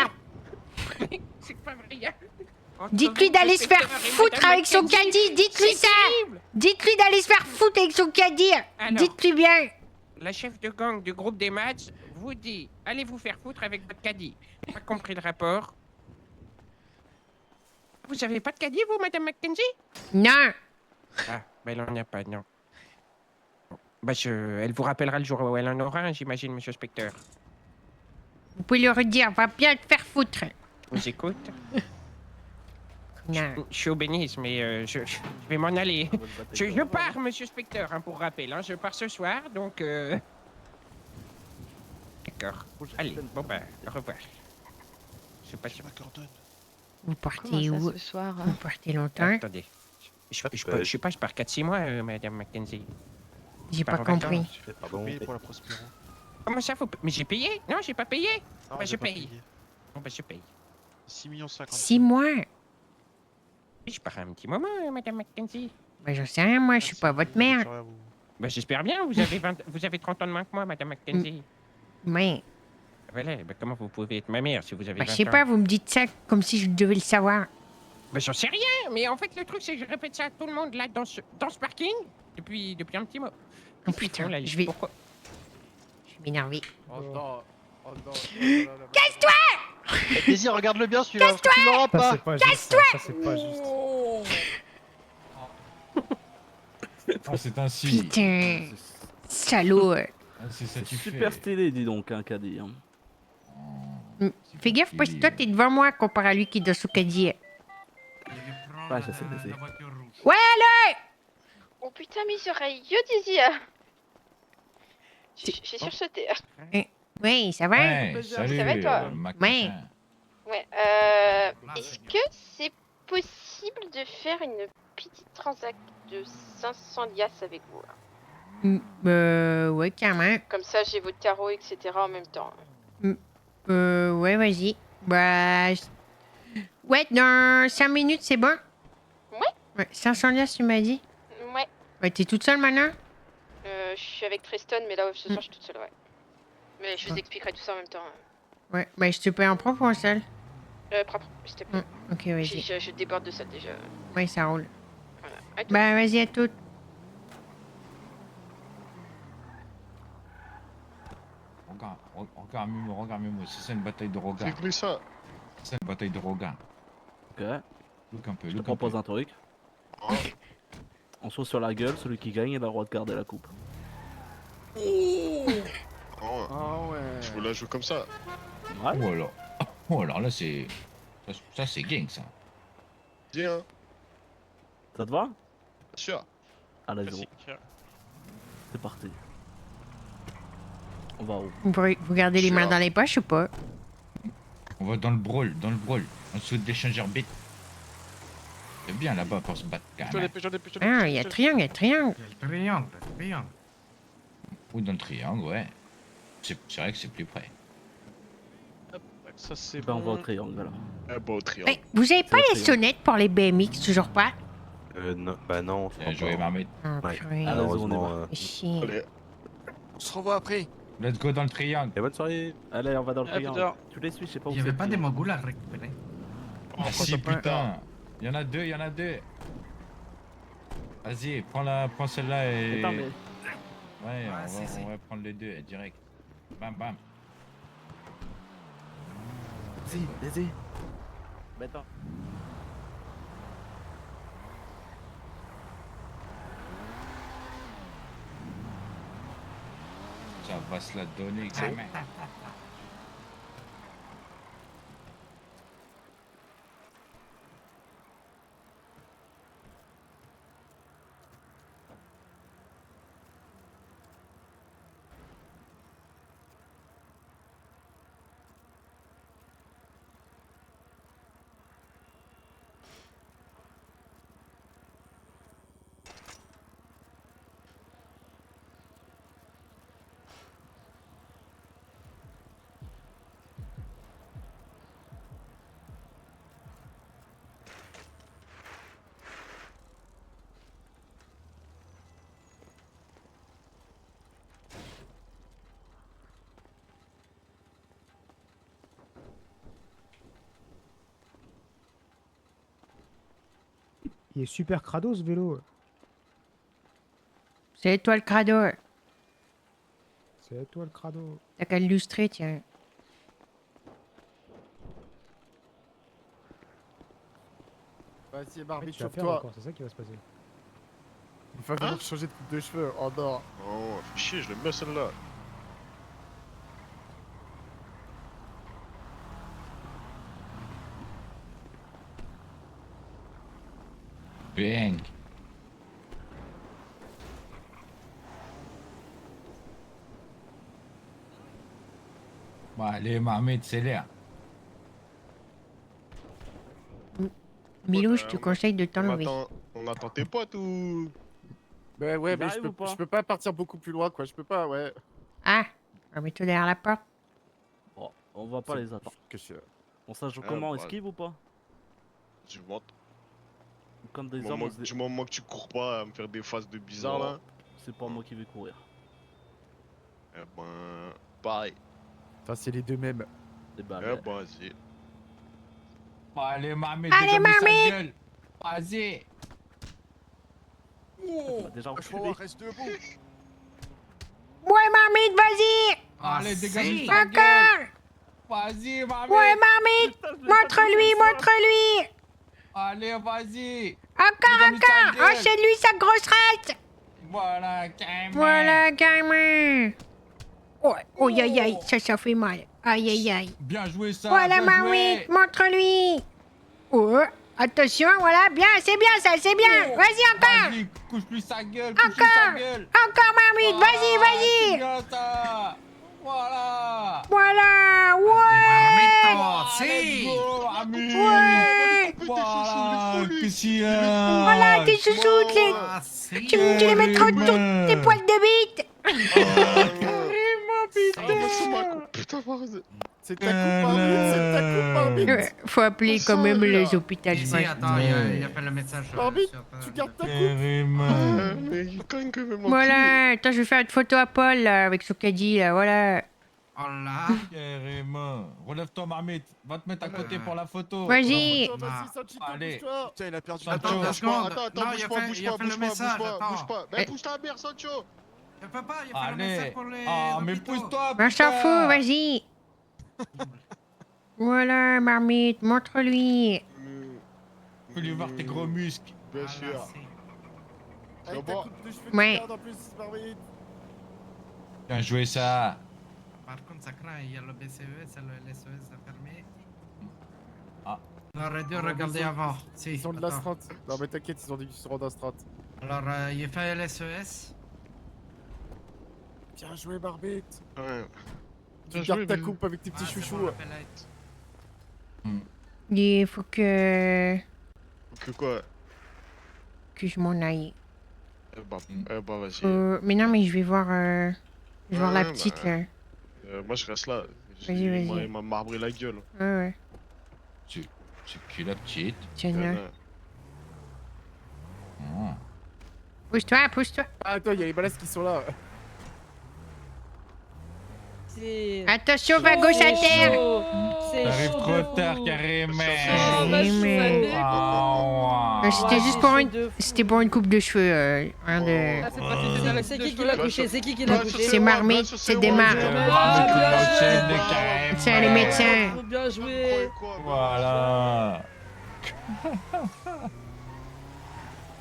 C'est pas vrai. Dites-lui d'aller se faire foutre avec son caddie, dites-lui ça! Dites-lui d'aller se faire foutre avec son caddie! Alors. Dites-lui bien! La chef de gang du groupe des Mats vous dit allez vous faire foutre avec votre caddie. Pas compris le rapport. Vous avez pas de caddie, vous, Madame Mackenzie? Non! Ah, bah, il en a pas, non. Bon, bah, elle vous rappellera le jour où elle en aura un, j'imagine, monsieur Spectre. Vous pouvez lui redire, va bien te faire foutre! Je vous écoute. Non. Je suis au bénis, mais je vais m'en aller. Je pars, monsieur Spectre, hein, pour rappel. Hein, je pars ce soir, donc... D'accord. Allez, bon bah, au revoir. Je sais pas si... Vous partez Comment ça, où? ce soir? Vous partez longtemps? Attendez. Je sais pas, je pars 4-6 mois, Madame Mackenzie. J'ai pars pas en compris. vacances. Pardon. pour la Prospero. Comment ça, faut... Mais j'ai payé? Non, j'ai pas payé. Non, Bah, j'ai je pas paye. payé. Bon, bah, je paye. 6 millions 50. 6 mois? Oui, je pars un petit moment, Madame Mackenzie. Bah, j'en sais rien, moi, je suis pas votre mère. Bah, j'espère bien, vous avez 30 ans de moins que moi, Madame Mackenzie. Mais, Voilà, bah, comment vous pouvez être ma mère si vous avez bah, 20 je sais ans? pas, vous me dites ça comme si je devais le savoir. Bah, j'en sais rien, mais en fait, le truc, c'est que je répète ça à tout le monde, là, dans ce parking, depuis un petit mois. Oh putain, là, je vais... pourquoi Je vais m'énerver. Oh non. Oh non. Casse-toi! Daisy, regarde-le bien celui-là. Casse-toi! Tu l'auras Ça, pas. c'est pas juste. Ça, c'est pas juste. Oh, c'est ainsi. Putain. Salaud. Ah, c'est ça C'est tu super fais. stylé, dis donc, un caddie. Hein. Fais gaffe parce que toi t'es devant moi comparé à lui qui est dans son caddie. Ouais, je sais, Daisy. Ouais, allez! Oh putain, mes oreilles, yo Dizzy. J'ai sursauté. Oui, ça va? Ouais, salut, Ça va, toi Mac Ouais. machin. Ouais, est-ce que c'est possible de faire une petite transac de 500 liasses avec vous là? Ouais, carrément. Comme ça, j'ai votre tarot, etc. en même temps. Ouais, vas-y. Bah... Ouais, dans 5 minutes, c'est bon? Ouais, 500 liasses, tu m'as dit? Ouais, Ouais, t'es toute seule maintenant? je suis avec Tristan, mais là, ce soir, je suis toute seule, ouais. Mais je vous expliquerai tout ça en même temps. Ouais, bah je te paye en propre ou en seul? Propre, s'il te plaît. Ok, vas-y. Je déborde de ça déjà. Ouais, ça roule. Voilà. À tout. Bah, vas-y, à toutes. Regarde Mimo, c'est ça une bataille de regard. C'est plus ça. C'est une bataille de regard. Ok. Look un peu, Je te look propose peu. un truc. On saute sur la gueule, celui qui gagne, il a le droit de garder la coupe. Oh, Ah ouais. je veux la jouer comme ça. Ouais. Oh alors là c'est... Ça c'est gang ça. Viens. Ça te va? Bien sûr. Allez, zéro. C'est parti. On va où? Vous gardez les mains dans les poches ou pas? On va dans le brawl, en dessous de l'échangeur bête. C'est bien là-bas pour se battre quand même. Ah, il y a triangle, Triangle. Ou dans le triangle, ouais. C'est vrai que c'est plus près. Ça c'est Ben, on va au triangle alors. Ah bah au triangle. Hey, vous avez pas C'est les au sonnettes pour les BMX, toujours pas? Non, bah non, Bien joué Marmite. Ah, Ouais, purée. malheureusement. Chier. Allez. On se revoit après. Let's go dans le triangle. Et bonne soirée. Allez, on va dans le À plus triangle. tard. Tu les suis, je sais pas où Il y avait c'est, pas le des triangle. magoules à récupérer. Ah si putain. Il y en a deux. Vas-y, prends celle-là et... Attends, mais... Ouais, Ah, on va prendre les deux direct. Bam bam. Vas-y. Bah attends. Ça va se la donner quand même. Il est super crado ce vélo. C'est toi le crado. C'est toi le crado. T'as qu'à l'illustrer, tiens. Vas-y, Barbie, Tu vas faire chauffe-toi. encore, c'est ça qui va se passer. Il va falloir changer de coupe de cheveux. Oh non. Oh, fais chier, je l'aime bien celle-là. Bang. Bon, allez, Marmite, c'est l'air. Milou, je te conseille de t'enlever. On attend tes potes ou... Bah ouais, Ils mais arrivent ou pas je peux pas partir beaucoup plus loin, quoi. Je peux pas, ouais. Ah, remets-toi derrière la porte. Bon, on va pas C'est- les attendre. Que je... On sache Ah, comment, bah. esquive ou pas? Je monte. Comme des Du hommes, moment, on se dit- du moment que tu cours pas à me faire des phases de bizarre Non, là. c'est pas moi qui vais courir. Eh ben... Pareil. Enfin, c'est les deux mêmes. Eh ben, Eh ben, vas-y. Bon, allez, Marmite, Allez, dégomme sa Marmite. gueule. Vas-y. déjà Je enculé. reste debout. Ouais, Marmite, vas-y. Allez, dégage si. ta gueule. Encore. Vas-y, Marmite. Ouais, Marmite. Montre-lui, montre-lui. Allez, vas-y. Encore, Dégage-lui sa encore. gueule. Enchaîne-lui sa grosse race. Voilà, carrément. Voilà, gamin. Ouais, oh, aïe, aïe, ça fait mal. Aïe, aïe, aïe. Bien joué, ça. Voilà, bien Marmite, joué. montre-lui. Oh, attention, voilà, bien, c'est bien ça, c'est bien. Vas-y, encore. Vas-y, couche-lui sa gueule, couche-lui sa Encore. gueule. Encore, Marmite, vas-y, C'est vas-y. bien ça. Voilà. Voilà, ouais. Let's go, Marmite. Ouais. Voilà, qu'est-ce qu'il y a? Voilà, tes chouchoutes, tu les mets trop de tes poils de bite. Putain, c'est ta coupe, Marmite, c'est ta coupe, Marmite. Faut appeler quand même les hôpitaux. Ici, attends, il appelle le médecin. Marmite, tu gardes ta coupe. Mais il cogne que même Voilà, attends, je vais faire une photo à Paul là, avec son caddie là, voilà. Oh là. Carrément. Relève-toi, Marmite. Va te mettre à côté pour la photo. Vas-y. Allez. Tiens, il a perdu Sancho. la Attends, seconde. Attends, Non, bouge il a pas, fait- bouge il a pas, fait le bouge pas, message, bouge pas, attends. bouge pas. Mais pousse ta mère, Sancho. Je peux pas, il a fait le Allez. message pour les. Ah, mais hôpitaux. pousse-toi. On s'en putain. fout, vas-y. Voilà, Marmite, montre-lui. Fais-lui voir tes gros muscles. Bien sûr. Avec ta coupe de cheveux de Ouais. merde en plus, Marmite. Bien joué, ça. Par contre, ça craint, il y a le BCES et le LSES fermé. Ah. On aurait dû Non, regarder ils sont- avant. Si, Ils sont de attends. l'astreinte. Non, mais t'inquiète, ils ont dit qu'ils seront d'astreinte. Alors, il fait LSES. Bien joué, Marmite. Ouais. Tu Bien gardes joué, ta mais- coupe avec tes petits Ah, c'est chouchous. bon, l'appel a été- Il faut que quoi? je m'en aille. Bah vas-y. Mais non, mais je vais voir, je vais voir la Ouais, petite bah, là. moi je reste là. Vas-y, vas-y. Il m'a marbré la gueule. Ouais, ouais. C'est qui la petite? Tiens, là. Ah. Pousse-toi, pousse-toi. Ah, attends, il y a les balasses qui sont là. Attention, va gauche à terre. T'arrives trop tard, carrément. C'était pour une coupe de cheveux. Rien de... C'est qui l'a couché? C'est qui l'a couché? C'est Marmite, c'est des marques. C'est les médecins. Bien joué. Voilà.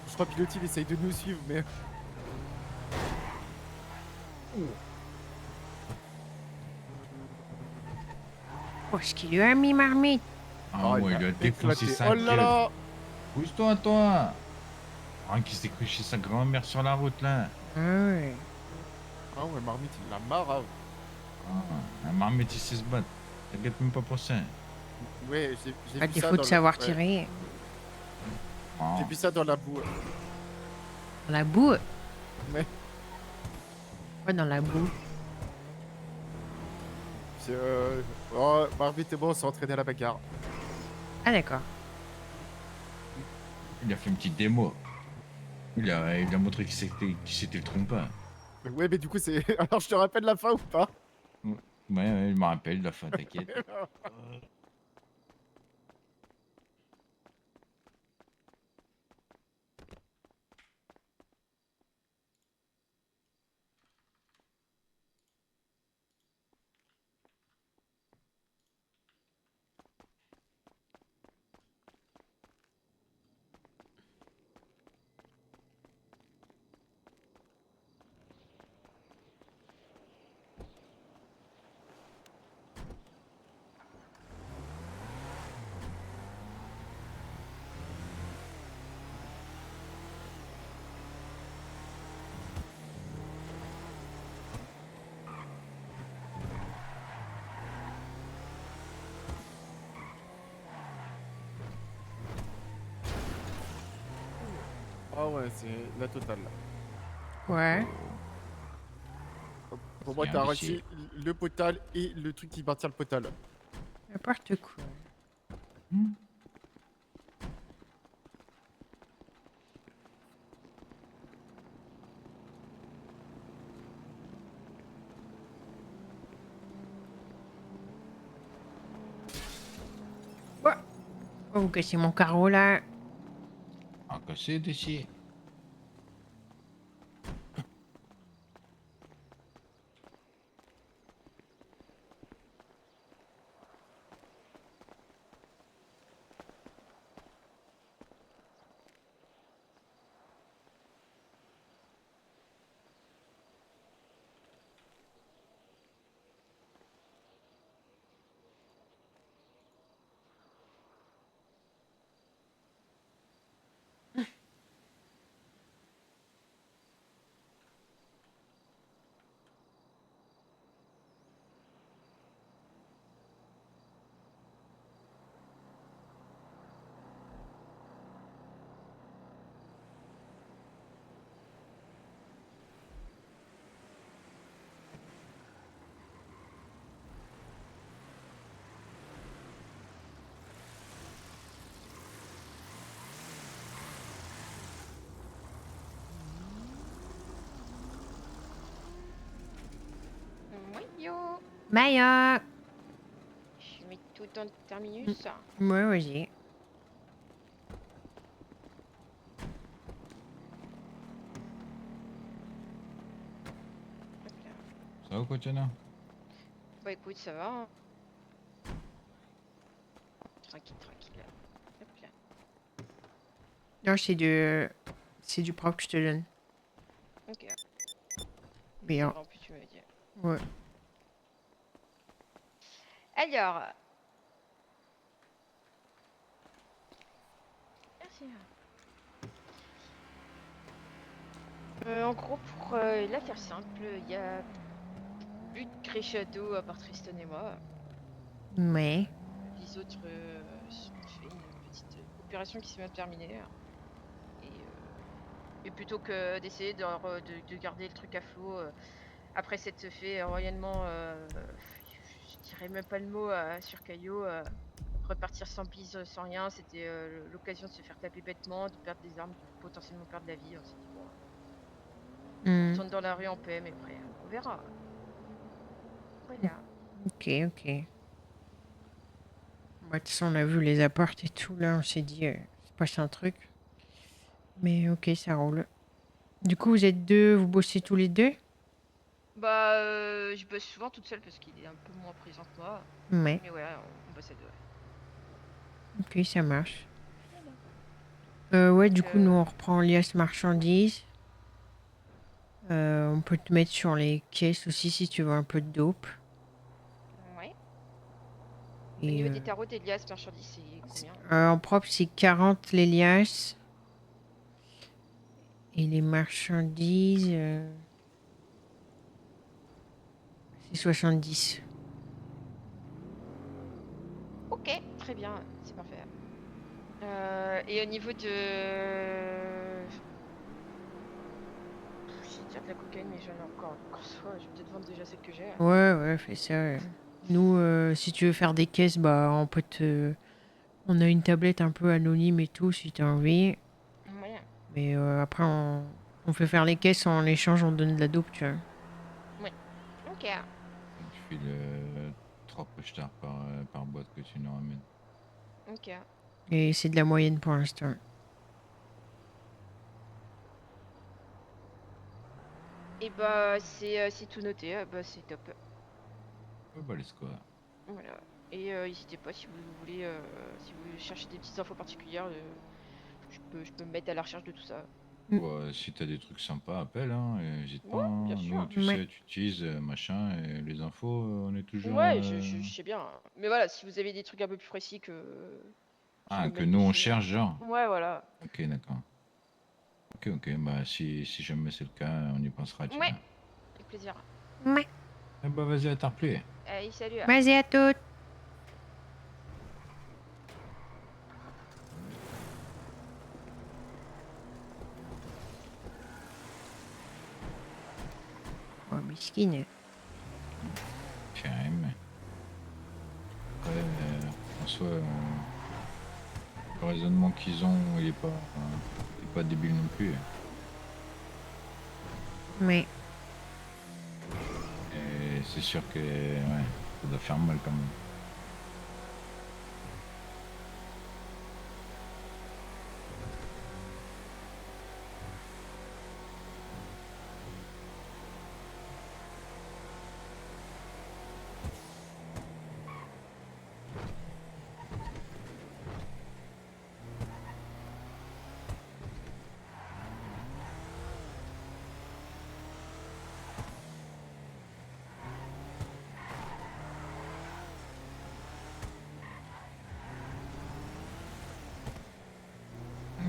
Je crois que Pilotis il essaye de nous suivre, mais. Oh, ce qu'il lui a mis, Marmite. Ah ouais, il a défoncé éclaté. sa Oh là gueule. là. Pousse-toi, toi. Un qui s'est cru chez sa grand-mère sur la route, là. Ah ouais. Ah ouais, Marmite, il l'a marre. Ah, un marmite, il sait se battre. T'inquiète même pas pour ça. Ouais, j'ai À vu ça défaut de dans savoir ouais. tirer. J'ai vu ça dans la boue. Dans la boue. Ouais. Ouais, dans la boue. C'est oh, Marmite et moi, on s'est entraîné à la bagarre. Ah, d'accord. Il a fait une petite démo. Il a montré qu'il s'était le trompé. Ouais, mais du coup, c'est. Alors, je te rappelle la fin ou pas? Ouais, il me rappelle la fin, t'inquiète. Ah ouais, c'est la totale là. Ouais. Pour moi, C'est t'as imbécile. arraché le potal et le truc qui maintient le potal. N'importe quoi. Ouais. Oh, vous cassez mon carreau là. Ah, cassé d'ici. Maya. Je mets tout dans le terminus. Ouais, vas-y. Ça va quoi, Tiana? Bah écoute, ça va. Hein. Tranquille, tranquille. Hop là. Non, c'est du propre que je te donne. Ok. Bien. En plus, tu m'avais dit. Ouais. Alors. Merci. En gros, pour la faire simple, il y a plus de Crescendo à part Tristan et moi. Ouais. Les autres ont fait une petite opération qui s'est bien terminée. Et plutôt que d'essayer de garder le truc à flot après s'être fait royalement, je dirais même pas le mot, sur Caillot, repartir sans bise, sans rien, c'était l'occasion de se faire taper bêtement, de perdre des armes, de potentiellement perdre la vie. On s'est dit, bon, on retourne dans la rue en paix, mais après, on verra. Voilà. Ok, ok. Bah, de toute façon, on a vu les apports et tout, là, on s'est dit, c'est passé un truc. Mais ok, ça roule. Du coup, vous êtes deux, vous bossez tous les deux? Bah, je bosse souvent toute seule parce qu'il est un peu moins présent que moi. Ouais. Mais ouais, on bosse à deux. Ok, ça marche. Ouais, du coup, nous, on reprend liasse marchandises. On peut te mettre sur les caisses aussi si tu veux un peu de dope. Ouais. Au Et, niveau des tarots, des liasses marchandises, c'est combien? en propre, c'est 40 les liasses. Et les marchandises, c'est 70. Ok, très bien, c'est parfait. Et au niveau de... J'ai dire de la cocaïne, mais j'en ai encore soit. Je vais peut-être vendre déjà celle que j'ai. Ouais, ouais, fais ça. Nous, si tu veux faire des caisses, bah, on peut te... On a une tablette un peu anonyme et tout, si t'as envie. Ouais. Mais après, on fait faire les caisses, en échange, on donne de la dope, tu vois. Ouais. Ok. Tu files 3 pochetars par boîte que tu nous ramènes. Ok. Et c'est de la moyenne pour l'instant. Et bah, c'est tout noté. Bah, c'est top. Ouais, bah, let's go. Voilà. Et n'hésitez pas si vous voulez, si vous cherchez des petites infos particulières, je peux me mettre à la recherche de tout ça. Ouais, si t'as des trucs sympas, appelle, hein, n'hésite pas. Ouais, bien Hein. sûr. Nous, tu sais, tu utilises machin, et les infos, on est toujours. Ouais, je sais bien. Mais voilà, si vous avez des trucs un peu plus précis que... Ah, peux que mettre nous on dessus. cherche, genre. Ouais, voilà. Ok, d'accord. Ok, bah si jamais c'est le cas, on y pensera, tu Ouais, vois. avec plaisir. Ouais. Eh bah vas-y, à t'en plus. Allez, salut. Vas-y à toutes. Oh, misquine. Carrément. Ouais, en soi, le raisonnement qu'ils ont, il est pas débile non plus. Mais. Et c'est sûr que ouais, ça doit faire mal quand même.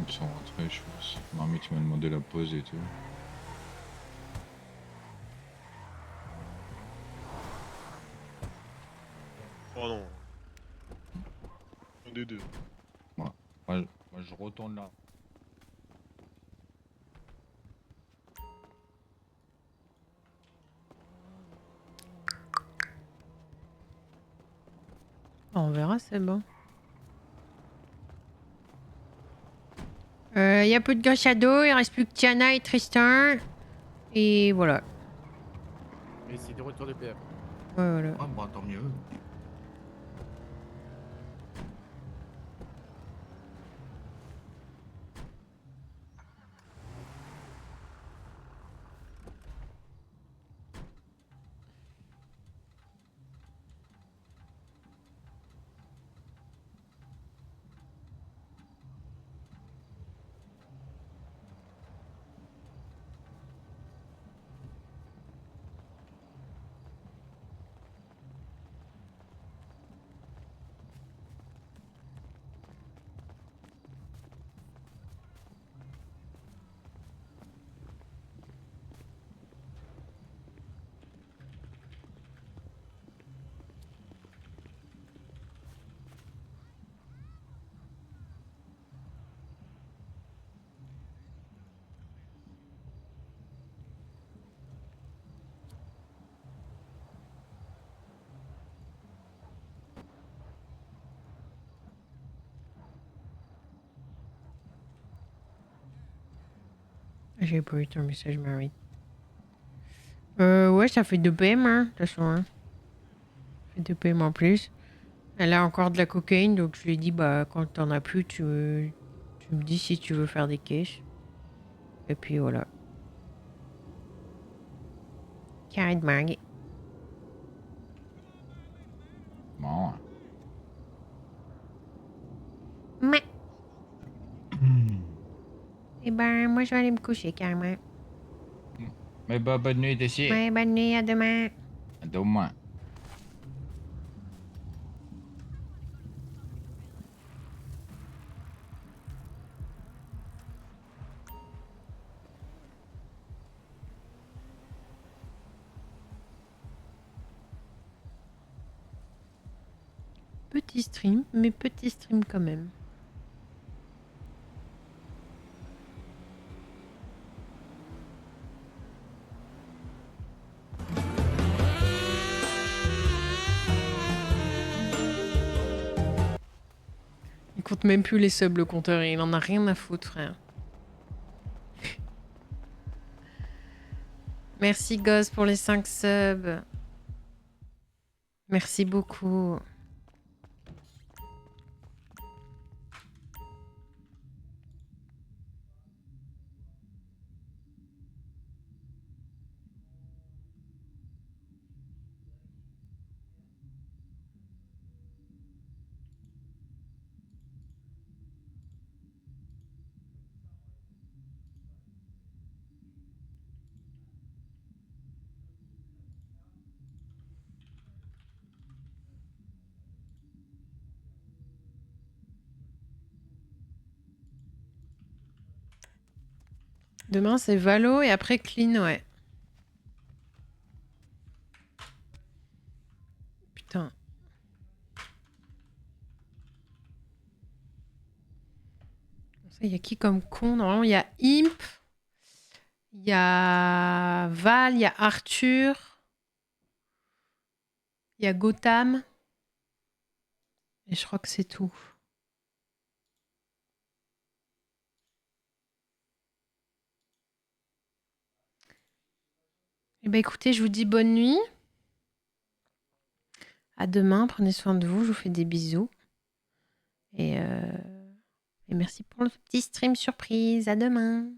Ils sont rentrés, je pense. Marmite m'a demandé la pause et tout. Oh non. Un des deux. Moi, je retourne là. On verra, c'est bon. Il y a peu de gars Shadow, il reste plus que Tiana et Tristan. Et voilà. Et c'est de retour de PF. voilà. Ah bah tant mieux. J'ai pas eu ton message, Marie. Ouais, ça fait 2 PM, hein, de toute façon. Hein. Ça fait 2 PM en plus. Elle a encore de la cocaïne, donc je lui ai dit, bah, quand t'en as plus, tu me dis si tu veux faire des caches. Et puis voilà. Carré de mag. Bon. Mais. Eh ben, moi, je vais aller me coucher, carrément. Mais bah, bonne nuit, Tessie. Ouais, bonne nuit, à demain. À demain. Petit stream, mais petit stream quand même. Il compte même plus les subs, le compteur, il en a rien à foutre, frère. Merci, Gosse, pour les 5 subs. Merci beaucoup. Demain, c'est Valo et après Clean, ouais. Putain. Il y a qui comme con? Normalement, il y a Imp. Il y a Val, il y a Arthur. Il y a Gotham. Et je crois que c'est tout. Eh ben écoutez, je vous dis bonne nuit. À demain, prenez soin de vous, je vous fais des bisous. Et merci pour le petit stream surprise. À demain.